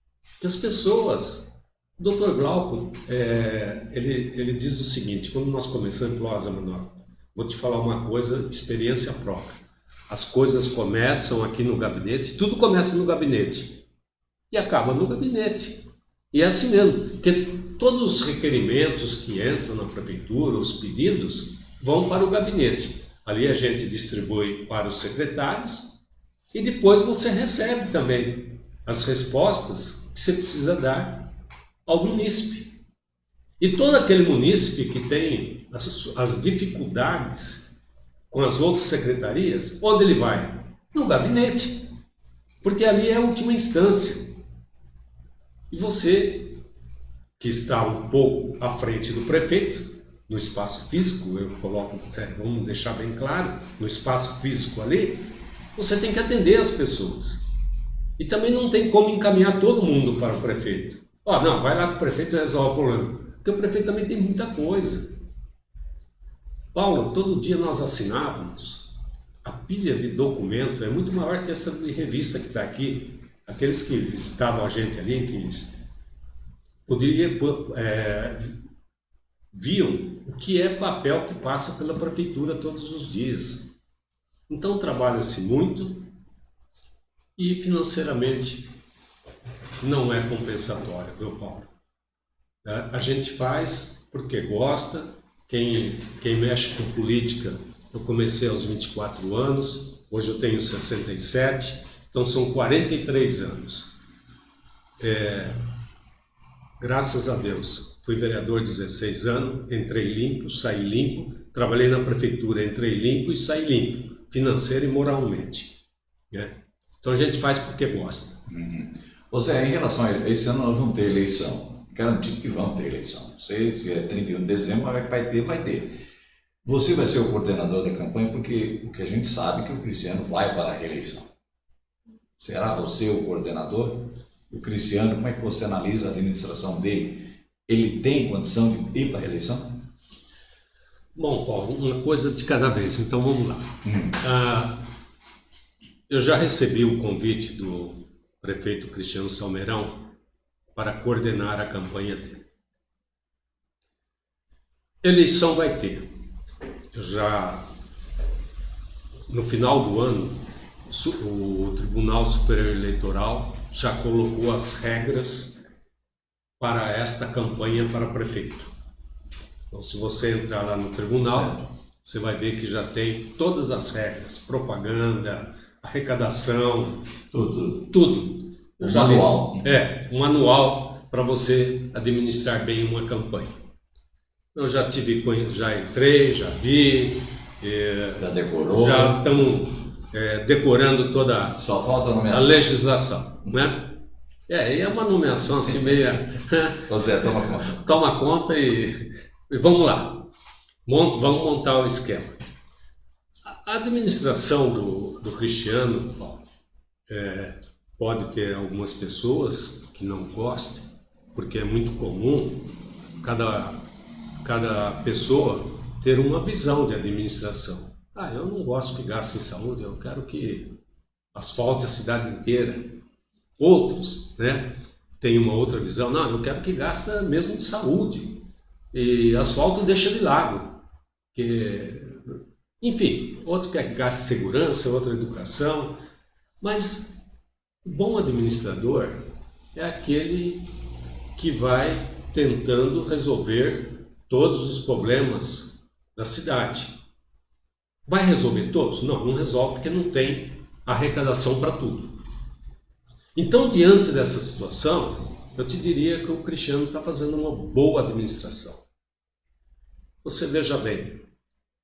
E as pessoas, o Dr. Glauco, ele diz o seguinte, quando nós começamos, ele falou, Manuel, vou te falar uma coisa, experiência própria. As coisas começam aqui no gabinete, tudo começa no gabinete e acaba no gabinete. E é assim mesmo, porque todos os requerimentos que entram na prefeitura, os pedidos, vão para o gabinete. Ali a gente distribui para os secretários e depois você recebe também as respostas que você precisa dar ao munícipe. E todo aquele munícipe que tem as dificuldades com as outras secretarias, onde ele vai? No gabinete, porque ali é a última instância. E você, que está um pouco à frente do prefeito, no espaço físico, eu coloco, vamos deixar bem claro, no espaço físico ali, você tem que atender as pessoas. E também não tem como encaminhar todo mundo para o prefeito. Não, vai lá para o prefeito e resolve o problema. Porque o prefeito também tem muita coisa. Paulo, todo dia nós assinávamos, a pilha de documento é muito maior que essa de revista que está aqui. Aqueles que visitavam a gente ali, que viam o que é papel que passa pela prefeitura todos os dias. Então trabalha-se muito e financeiramente não é compensatório, viu, Paulo? A gente faz porque gosta. Quem mexe com política, eu comecei aos 24 anos, hoje eu tenho 67, então são 43 anos. Graças a Deus, fui vereador 16 anos, entrei limpo, saí limpo, trabalhei na prefeitura, entrei limpo e saí limpo, financeira e moralmente. Né? Então a gente faz porque gosta. Ô Zé, em relação a esse ano nós vamos ter eleição. Garantido que vamos ter eleição. Não sei se é 31 de dezembro, mas vai ter. Você vai ser o coordenador da campanha, porque o que a gente sabe é que o Cristiano vai para a reeleição. Será você o coordenador? O Cristiano, como é que você analisa a administração dele? Ele tem condição de ir para a reeleição? Bom, Paulo, uma coisa de cada vez, então vamos lá. Eu já recebi o convite do prefeito Cristiano Salmeirão para coordenar a campanha dele. Eleição vai ter. No final do ano, o Tribunal Superior Eleitoral já colocou as regras para esta campanha para prefeito. Então, se você entrar lá no tribunal, você vai ver que já tem todas as regras, propaganda, arrecadação, tudo. Um manual. Um manual para você administrar bem uma campanha. Eu já entrei, já vi. Já decorou. Já estamos decorando toda Só falta a legislação. Né? É uma nomeação assim meia... José, toma conta. Toma conta e vamos lá. Vamos montar o esquema. A administração do Cristiano... Pode ter algumas pessoas que não gostem, porque é muito comum cada pessoa ter uma visão de administração. Eu não gosto que gaste em saúde, eu quero que asfalte a cidade inteira. Outros, têm uma outra visão. Não, eu quero que gaste mesmo de saúde. E asfalto deixa de lado. Enfim, outro quer que gaste segurança, outra educação. Mas o bom administrador é aquele que vai tentando resolver todos os problemas da cidade. Vai resolver todos? Não resolve porque não tem arrecadação para tudo. Então, diante dessa situação, eu te diria que o Cristiano está fazendo uma boa administração. Você veja bem,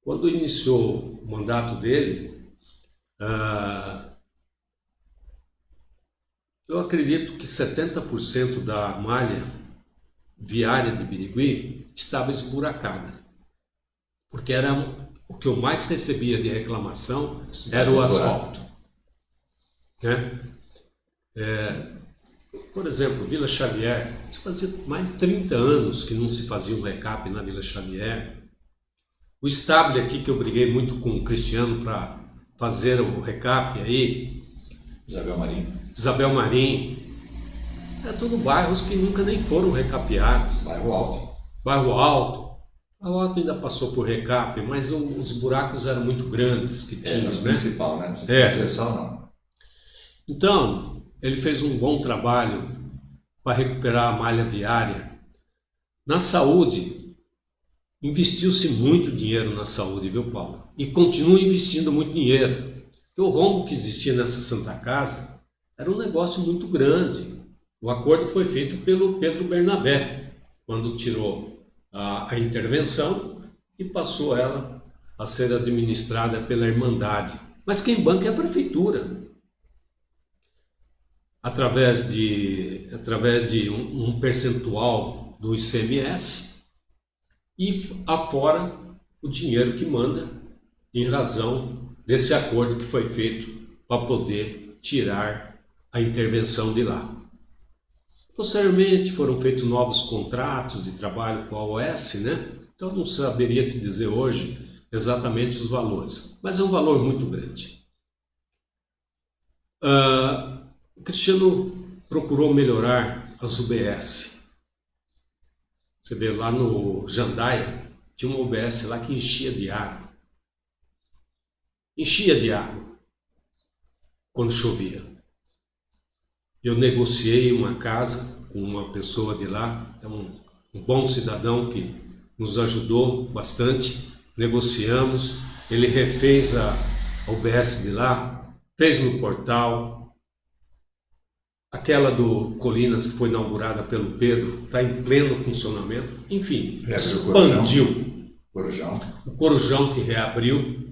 quando iniciou o mandato dele, eu acredito que 70% da malha viária de Birigui estava esburacada, porque era o que eu mais recebia de reclamação era o asfalto. né? Por exemplo, Vila Xavier, fazia mais de 30 anos que não se fazia um recap na Vila Xavier. O Stable aqui, que eu briguei muito com o Cristiano para fazer o recap aí. Isabel Marim. É tudo bairros que nunca nem foram recapeados. Bairro Alto. Bairro Alto. Bairro Alto ainda passou por recap, mas os buracos eram muito grandes que tinham, né? Principal, né? Transversal, não. Então, ele fez um bom trabalho para recuperar a malha viária. Na saúde, investiu-se muito dinheiro na saúde, viu, Paulo? E continua investindo muito dinheiro. Porque o rombo que existia nessa Santa Casa era um negócio muito grande. O acordo foi feito pelo Pedro Bernabé, quando tirou a intervenção e passou ela a ser administrada pela Irmandade. Mas quem banca é a Prefeitura. Através de um percentual do ICMS e afora o dinheiro que manda em razão desse acordo que foi feito para poder tirar a intervenção de lá. Posteriormente foram feitos novos contratos de trabalho com a OS, né? Então não saberia te dizer hoje exatamente os valores, mas é um valor muito grande. O Cristiano procurou melhorar as UBS. Você vê lá no Jandaia, tinha uma UBS lá que enchia de água. Enchia de água quando chovia. Eu negociei uma casa com uma pessoa de lá, um bom cidadão que nos ajudou bastante. Negociamos, ele refez a UBS de lá, fez no portal. Aquela do Colinas, que foi inaugurada pelo Pedro, está em pleno funcionamento. Enfim, expandiu. O Corujão que reabriu.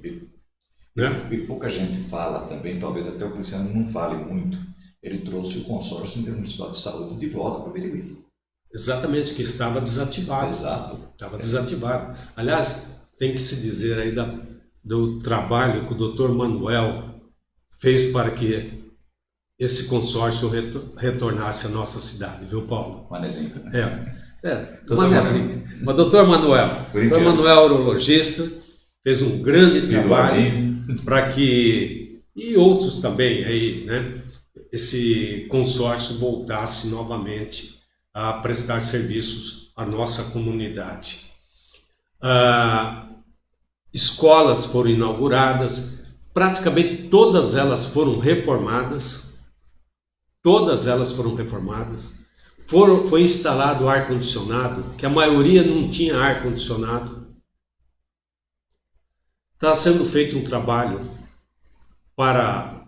Né? E pouca gente fala também, talvez até o Cristiano não fale muito. Ele trouxe o consórcio intermunicipal de saúde de volta para Birigui. Exatamente, que estava desativado. Exato. Estava desativado. Aliás, tem que se dizer aí do trabalho que o Dr. Manuel fez para que esse consórcio retornasse à nossa cidade, viu, Paulo? Manezinho, né? Manezinho. Mas Dr. Manuel, Dr. Manuel, urologista, fez um grande trabalho para que, e outros também aí, né? Esse consórcio voltasse novamente a prestar serviços à nossa comunidade. Escolas foram inauguradas, praticamente todas elas foram reformadas. Foi instalado ar-condicionado, que a maioria não tinha ar-condicionado. Está sendo feito um trabalho para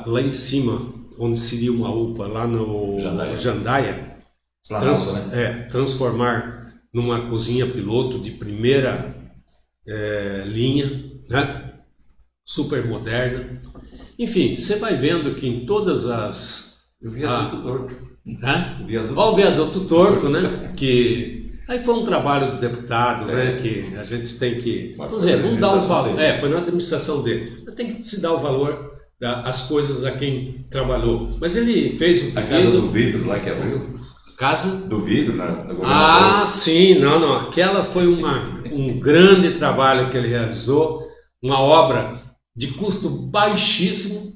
lá em cima, onde seria uma UPA, lá no Jandaia, transformar numa cozinha piloto de primeira linha, né? Super moderna. Enfim, você vai vendo que em todas as... O viaduto torto. O viaduto torto, né? Que aí foi um trabalho do deputado, né? Que a gente tem que... vamos dar o valor. Foi na administração dele. Tem que se dar o valor as coisas a quem trabalhou. Mas ele fez o pedido... A Casa do Vidro lá que abriu? Casa? Do Vidro na governadora. Sim, não. Aquela foi um grande trabalho que ele realizou, uma obra de custo baixíssimo,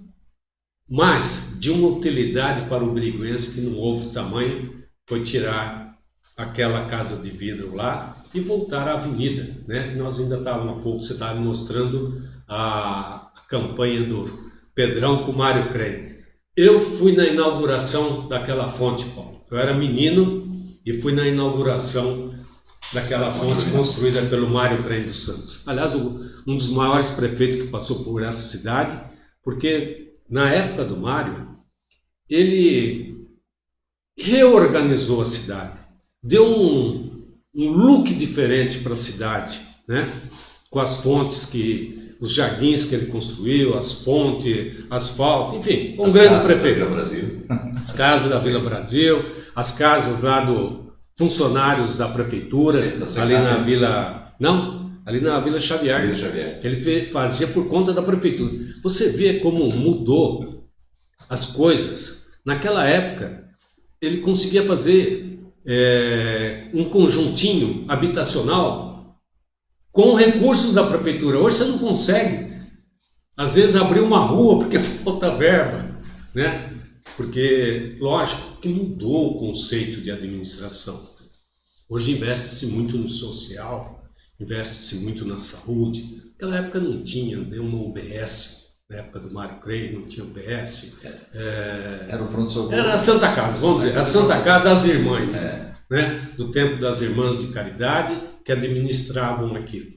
mas de uma utilidade para o biriguense que não houve tamanho, foi tirar aquela casa de vidro lá e voltar à avenida, né? Nós ainda estávamos há pouco, você estava mostrando a campanha do Pedrão com o Mário Crem. Eu fui na inauguração daquela fonte, Paulo. Eu era menino e fui na inauguração daquela fonte construída pelo Mário Crem dos Santos. Aliás, um dos maiores prefeitos que passou por essa cidade, porque na época do Mário, ele reorganizou a cidade, deu um look diferente para a cidade, né? Com as fontes os jardins que ele construiu, as fontes, asfalto, enfim, um grande prefeito. As casas da Vila Brasil, as casas lá do funcionários da prefeitura, ali na Vila... Não, ali na Vila Xavier. Vila Xavier. Que ele fazia por conta da prefeitura. Você vê como mudou as coisas. Naquela época, ele conseguia fazer um conjuntinho habitacional com recursos da prefeitura. Hoje você não consegue. Às vezes abrir uma rua porque falta verba, né? Porque, lógico, que mudou o conceito de administração. Hoje investe-se muito no social, investe-se muito na saúde. Naquela época não tinha nenhuma UBS, na época do Mário Creio não tinha UBS. Era o pronto-socorro. Era a Santa Casa, vamos dizer, a Santa Casa das Irmãs, né? Do tempo das Irmãs de Caridade, que administravam aquilo.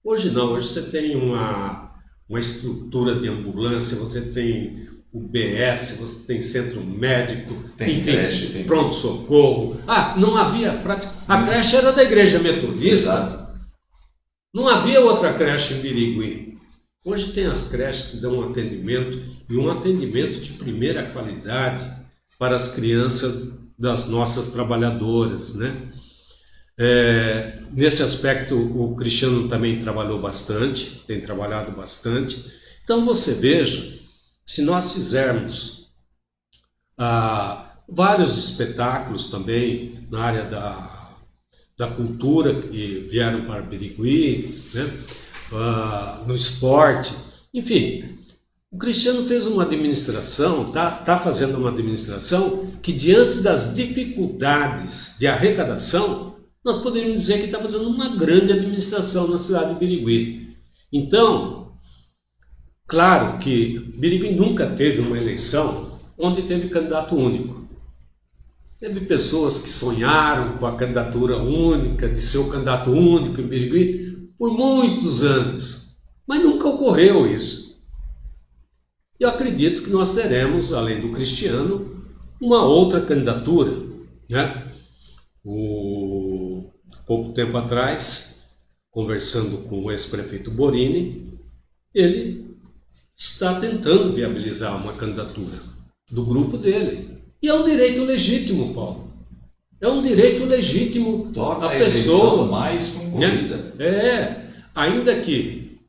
Hoje não, hoje você tem uma estrutura de ambulância, você tem UBS, você tem centro médico, tem enfim, creche, tem pronto-socorro. Não havia prática. A creche era da Igreja Metodista. Exato. Não havia outra creche em Birigui. Hoje tem as creches que dão um atendimento, e um atendimento de primeira qualidade para as crianças das nossas trabalhadoras, né? Nesse aspecto, o Cristiano também trabalhou bastante, tem trabalhado bastante. Então você veja, se nós fizermos vários espetáculos também na área da cultura que vieram para Birigui, né? No esporte, enfim, o Cristiano fez uma administração, tá fazendo uma administração que, diante das dificuldades de arrecadação, nós poderíamos dizer que está fazendo uma grande administração na cidade de Birigui. Então, claro que Birigui nunca teve uma eleição onde teve candidato único. Teve pessoas que sonharam com a candidatura única, de ser o candidato único em Birigui, por muitos anos. Mas nunca ocorreu isso. Eu acredito que nós teremos, além do Cristiano, uma outra candidatura, né? Pouco tempo atrás, conversando com o ex-prefeito Borini, ele está tentando viabilizar uma candidatura do grupo dele. E é um direito legítimo, Paulo. É um direito legítimo. Torna a pessoa mais concorrida. Ainda que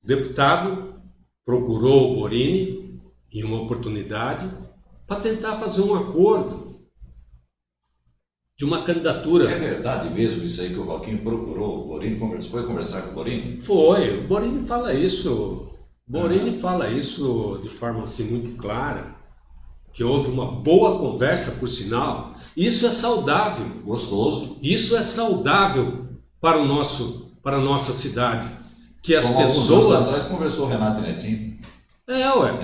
o deputado procurou o Borini em uma oportunidade para tentar fazer um acordo de uma candidatura. É verdade mesmo isso aí que o Roquinho procurou o Borini? Foi conversar com o Borini? Foi, o Borini fala isso. Borini fala isso de forma assim muito clara, que houve uma boa conversa, por sinal. Isso é saudável. Gostoso. Isso é saudável para a nossa cidade. Que as Como pessoas... anos atrás conversou Renato e Netinho.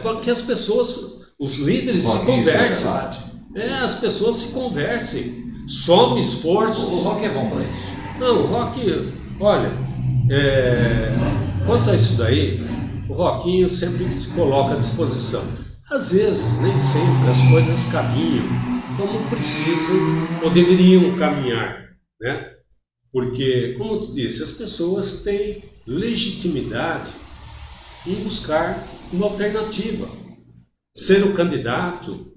Porque as pessoas, os líderes se conversem. As pessoas se conversem. Some esforços. O rock é bom para isso. Não, o rock, olha, quanto a isso daí, o Roquinho sempre se coloca à disposição. Às vezes, nem sempre, as coisas caminham como precisam ou deveriam caminhar, né? Porque, como eu te disse, as pessoas têm legitimidade em buscar uma alternativa. Ser o candidato,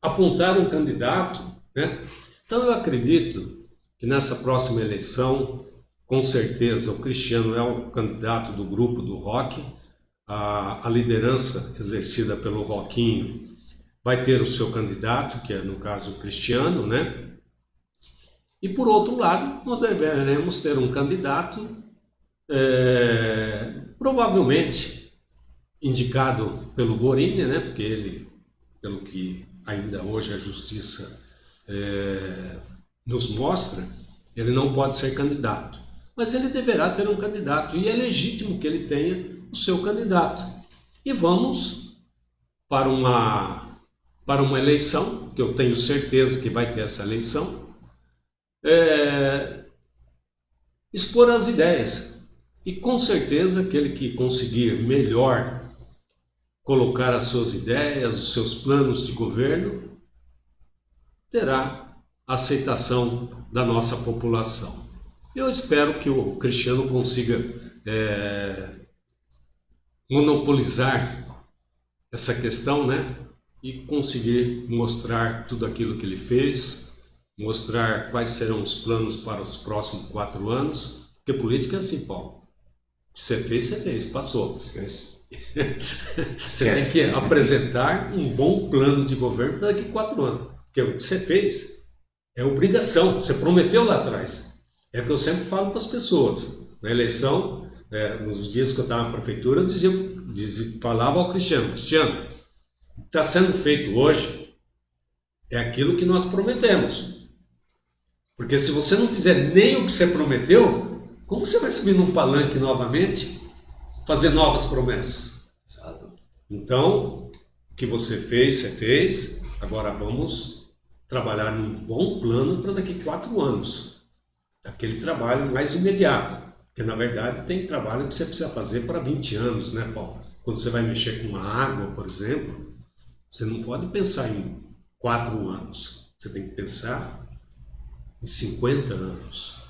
apontar um candidato, né? Então eu acredito que nessa próxima eleição, com certeza, o Cristiano é o candidato do grupo do Rock. A liderança exercida pelo Roquinho vai ter o seu candidato, que é, no caso, o Cristiano, né? E, por outro lado, nós deveremos ter um candidato, provavelmente indicado pelo Borini, né? Porque ele, pelo que ainda hoje a Justiça nos mostra, ele não pode ser candidato. Mas ele deverá ter um candidato, e é legítimo que ele tenha o seu candidato. E vamos para uma eleição, que eu tenho certeza que vai ter essa eleição, expor as ideias. E com certeza aquele que conseguir melhor colocar as suas ideias, os seus planos de governo, terá a aceitação da nossa população. Eu espero que o Cristiano consiga monopolizar essa questão, né? E conseguir mostrar tudo aquilo que ele fez, mostrar quais serão os planos para os próximos 4 anos, Porque política é assim, Paulo. O que você fez, passou. Esquece. Você tem que apresentar um bom plano de governo para daqui a 4 anos. Porque o que você fez é obrigação. Você prometeu lá atrás. É o que eu sempre falo para as pessoas. Na eleição, nos dias que eu estava na prefeitura, eu falava ao Cristiano, o que está sendo feito hoje é aquilo que nós prometemos. Porque se você não fizer nem o que você prometeu, como você vai subir num palanque novamente, fazer novas promessas? Exato. Então, o que você fez. Agora vamos trabalhar num bom plano para daqui a 4 anos. Aquele trabalho mais imediato. Porque, na verdade, tem trabalho que você precisa fazer para 20 anos, né, Paulo? Quando você vai mexer com a água, por exemplo, você não pode pensar em 4 anos. Você tem que pensar em 50 anos.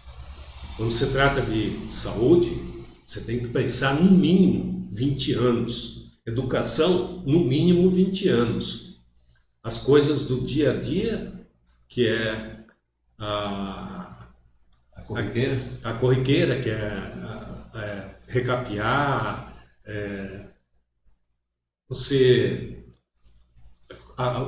Quando se trata de saúde, você tem que pensar no mínimo 20 anos. Educação, no mínimo 20 anos. As coisas do dia a dia, que é a corriqueira, que é recapear,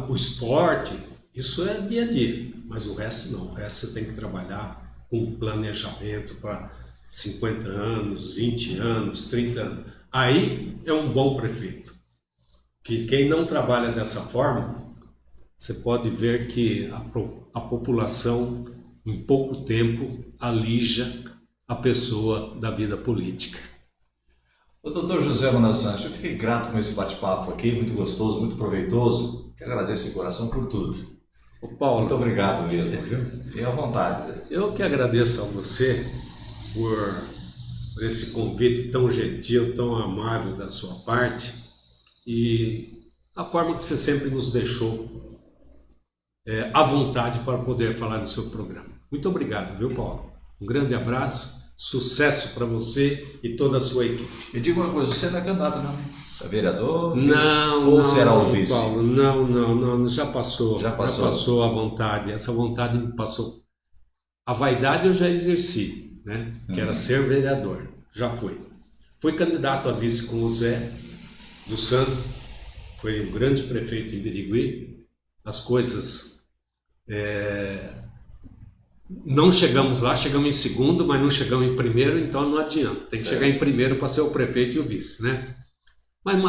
o esporte, isso é dia a dia. Mas o resto não. O resto você tem que trabalhar com planejamento para 50 anos, 20 anos, 30 anos. Aí é um bom prefeito. Que quem não trabalha dessa forma, você pode ver que a população, em pouco tempo, alija a pessoa da vida política. O doutor José Manuel Sanches, eu fiquei grato com esse bate-papo aqui, muito gostoso, muito proveitoso. Te agradeço de coração por tudo. Ô Paulo, muito obrigado mesmo, viu? E à vontade. Eu que agradeço a você por esse convite tão gentil, tão amável da sua parte e a forma que você sempre nos deixou à vontade para poder falar no seu programa. Muito obrigado, viu, Paulo? Um grande abraço, sucesso para você e toda a sua equipe. Me diga uma coisa, você não é candidato, não? É vereador? Não, será o vice? Paulo, não, já passou. Já passou a vontade. Essa vontade me passou. A vaidade eu já exerci, né? Que era ser vereador. Já fui. Fui candidato a vice com o Zé dos Santos. Foi um grande prefeito em Birigui. As coisas... Não chegamos lá, chegamos em segundo, mas não chegamos em primeiro, então não adianta. Tem que chegar em primeiro para ser o prefeito e o vice, né? Mas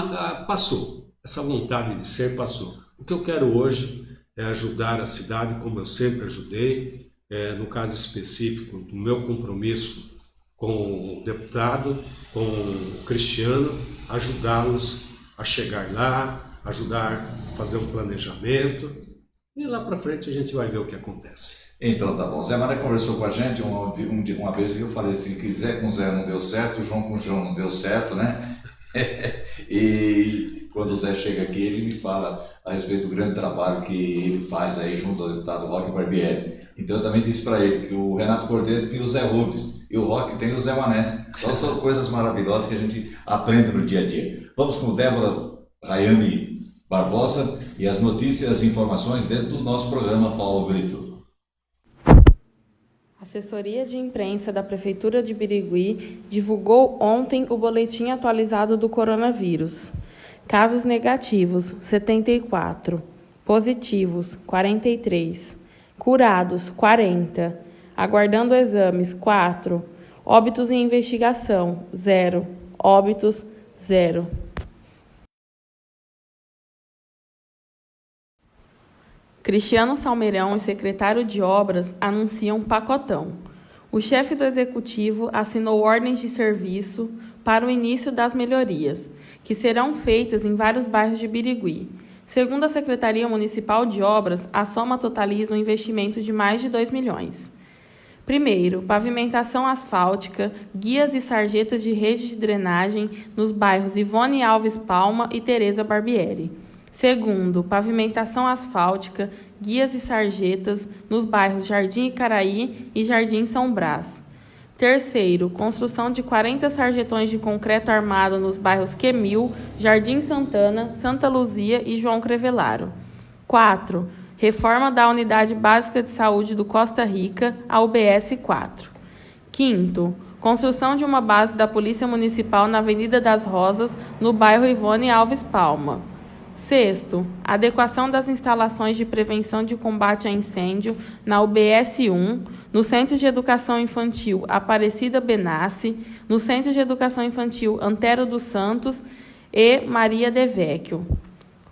passou, essa vontade de ser passou. O que eu quero hoje é ajudar a cidade como eu sempre ajudei, no caso específico do meu compromisso com o deputado, com o Cristiano, ajudá-los a chegar lá, ajudar a fazer um planejamento e lá para frente a gente vai ver o que acontece. Então tá bom. Zé Mané conversou com a gente uma vez e eu falei assim, que Zé com Zé não deu certo, João com João não deu certo, né? E quando o Zé chega aqui, ele me fala a respeito do grande trabalho que ele faz aí junto ao deputado Roque Barbieri. Então eu também disse para ele que o Renato Cordeiro tem o Zé Rubens e o Roque tem o Zé Mané. Então são coisas maravilhosas que a gente aprende no dia a dia. Vamos com Débora Rayane Barbosa e as notícias e as informações dentro do nosso programa Paulo Brito. A assessoria de imprensa da Prefeitura de Birigui divulgou ontem o boletim atualizado do coronavírus. Casos negativos, 74. Positivos, 43. Curados, 40. Aguardando exames, 4. Óbitos em investigação, 0. Óbitos, 0. Cristiano Salmeirão e secretário de Obras anunciam pacotão. O chefe do Executivo assinou ordens de serviço para o início das melhorias, que serão feitas em vários bairros de Birigui. Segundo a Secretaria Municipal de Obras, a soma totaliza um investimento de mais de 2 milhões. Primeiro, pavimentação asfáltica, guias e sarjetas de rede de drenagem nos bairros Ivone Alves Palma e Tereza Barbieri. Segundo, pavimentação asfáltica, guias e sarjetas nos bairros Jardim Icaraí e Jardim São Brás. Terceiro, construção de 40 sarjetões de concreto armado nos bairros Quemil, Jardim Santana, Santa Luzia e João Crevelaro. 4. Reforma da Unidade Básica de Saúde do Costa Rica, a UBS 4. Quinto, Construção de uma base da Polícia Municipal na Avenida das Rosas, no bairro Ivone Alves Palma. Sexto, adequação das instalações de prevenção de combate a incêndio na UBS-1, no Centro de Educação Infantil Aparecida Benassi, no Centro de Educação Infantil Antero dos Santos e Maria de Vecchio.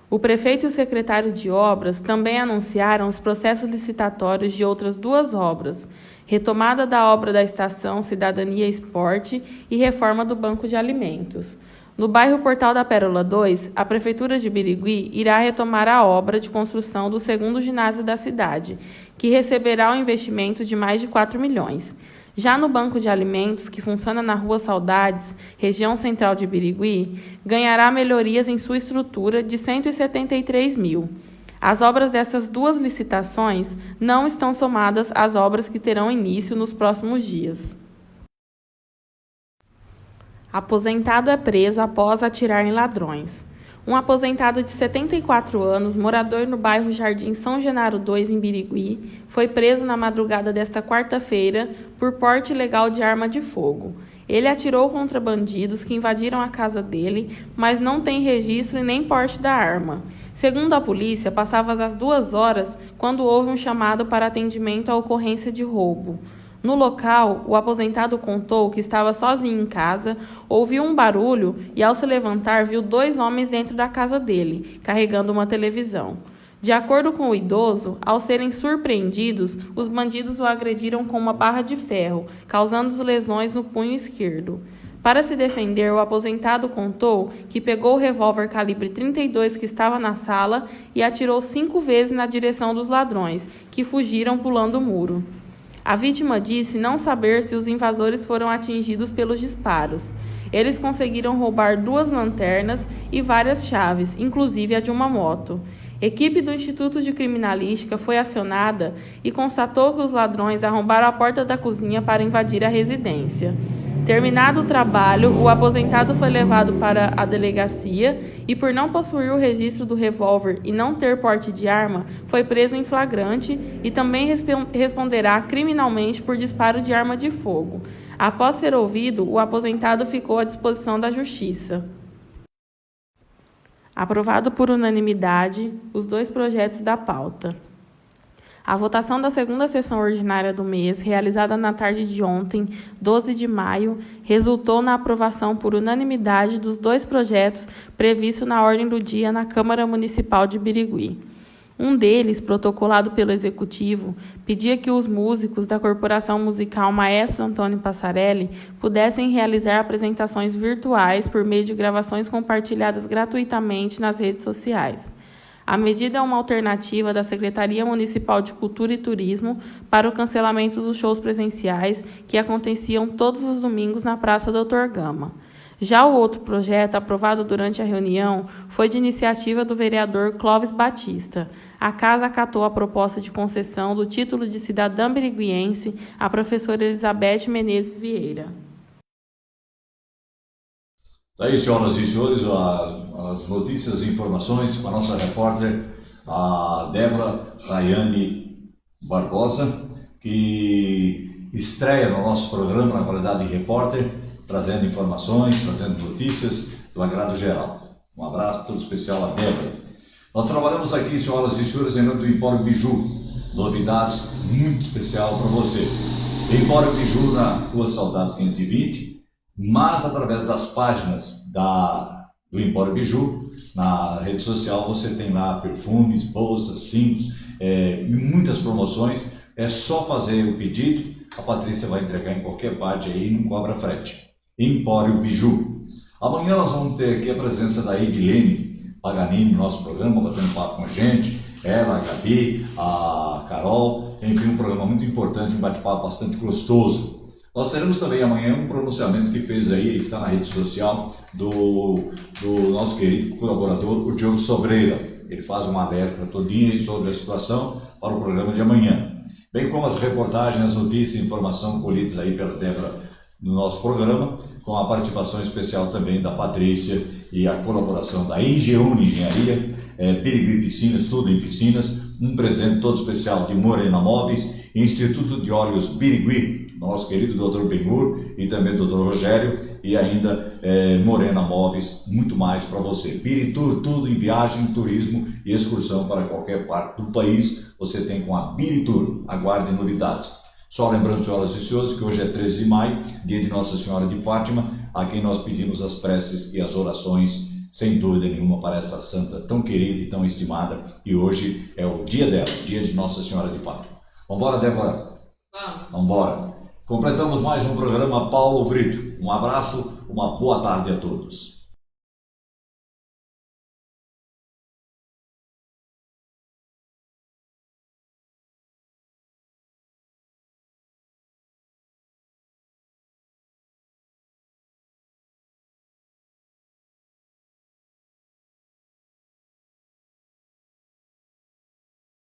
O prefeito e o secretário de Obras também anunciaram os processos licitatórios de outras 2 obras, retomada da obra da Estação Cidadania e Esporte e reforma do Banco de Alimentos. No bairro Portal da Pérola 2, a Prefeitura de Birigui irá retomar a obra de construção do 2º ginásio da cidade, que receberá um investimento de mais de 4 milhões. Já no Banco de Alimentos, que funciona na Rua Saudades, região central de Birigui, ganhará melhorias em sua estrutura de 173 mil. As obras dessas 2 licitações não estão somadas às obras que terão início nos próximos dias. Aposentado é preso após atirar em ladrões. Um aposentado de 74 anos, morador no bairro Jardim São Genaro 2, em Birigui, foi preso na madrugada desta quarta-feira por porte ilegal de arma de fogo. Ele atirou contra bandidos que invadiram a casa dele, mas não tem registro e nem porte da arma. Segundo a polícia, passava das 2 horas quando houve um chamado para atendimento à ocorrência de roubo. No local, o aposentado contou que estava sozinho em casa, ouviu um barulho e, ao se levantar, viu 2 homens dentro da casa dele, carregando uma televisão. De acordo com o idoso, ao serem surpreendidos, os bandidos o agrediram com uma barra de ferro, causando lesões no punho esquerdo. Para se defender, o aposentado contou que pegou o revólver calibre 32 que estava na sala e atirou 5 vezes na direção dos ladrões, que fugiram pulando o muro. A vítima disse não saber se os invasores foram atingidos pelos disparos. Eles conseguiram roubar 2 lanternas e várias chaves, inclusive a de uma moto. Equipe do Instituto de Criminalística foi acionada e constatou que os ladrões arrombaram a porta da cozinha para invadir a residência. Terminado o trabalho, o aposentado foi levado para a delegacia e, por não possuir o registro do revólver e não ter porte de arma, foi preso em flagrante e também responderá criminalmente por disparo de arma de fogo. Após ser ouvido, o aposentado ficou à disposição da Justiça. Aprovado por unanimidade os 2 projetos da pauta. A votação da 2ª sessão ordinária do mês, realizada na tarde de ontem, 12 de maio, resultou na aprovação por unanimidade dos 2 projetos previstos na ordem do dia na Câmara Municipal de Birigui. Um deles, protocolado pelo Executivo, pedia que os músicos da Corporação Musical Maestro Antônio Passarelli pudessem realizar apresentações virtuais por meio de gravações compartilhadas gratuitamente nas redes sociais. A medida é uma alternativa da Secretaria Municipal de Cultura e Turismo para o cancelamento dos shows presenciais que aconteciam todos os domingos na Praça Doutor Gama. Já o outro projeto, aprovado durante a reunião, foi de iniciativa do vereador Clóvis Batista. A Casa acatou a proposta de concessão do título de cidadã biriguiense à professora Elizabeth Menezes Vieira. Daí, senhoras e senhores, as notícias e informações com a nossa repórter, a Débora Rayane Barbosa, que estreia no nosso programa na qualidade de repórter, trazendo informações, trazendo notícias do agrado geral. Um abraço todo especial a Débora. Nós trabalhamos aqui, senhoras e senhores, em nome do Empório Biju. Novidades muito especial para você. Empório Biju na Rua Saudades 520, mas através das páginas do Empório Biju, na rede social, você tem lá perfumes, bolsas, cintos e muitas promoções. É só fazer o pedido, a Patrícia vai entregar em qualquer parte aí e não cobra frete. Empório Biju. Amanhã nós vamos ter aqui a presença da Edilene Paganini no nosso programa, batendo papo com a gente. Ela, a Gabi, a Carol, enfim, um programa muito importante, um bate-papo bastante gostoso. Nós teremos também amanhã um pronunciamento que fez aí, está na rede social, do nosso querido colaborador, o Diogo Sobreira. Ele faz um alerta todinho sobre a situação para o programa de amanhã. Bem como as reportagens, as notícias e informação colhidas aí pela Débora no nosso programa, com a participação especial também da Patrícia e a colaboração da Engeune Engenharia, Birigui Piscinas, tudo em piscinas, um presente todo especial de Morena Móveis, Instituto de Óleos Birigui, nosso querido Dr. Benhur e também Dr. Rogério e ainda Morena Móveis, muito mais para você. Biritur, tudo em viagem, turismo e excursão para qualquer parte do país, você tem com a Biritur. Aguarde novidades. Só lembrando, senhoras e senhores, que hoje é 13 de maio, dia de Nossa Senhora de Fátima, a quem nós pedimos as preces e as orações, sem dúvida nenhuma, para essa santa tão querida e tão estimada, e hoje é o dia dela, dia de Nossa Senhora de Fátima. Vambora, Débora? Vambora. Completamos mais um programa Paulo Brito. Um abraço, uma boa tarde a todos.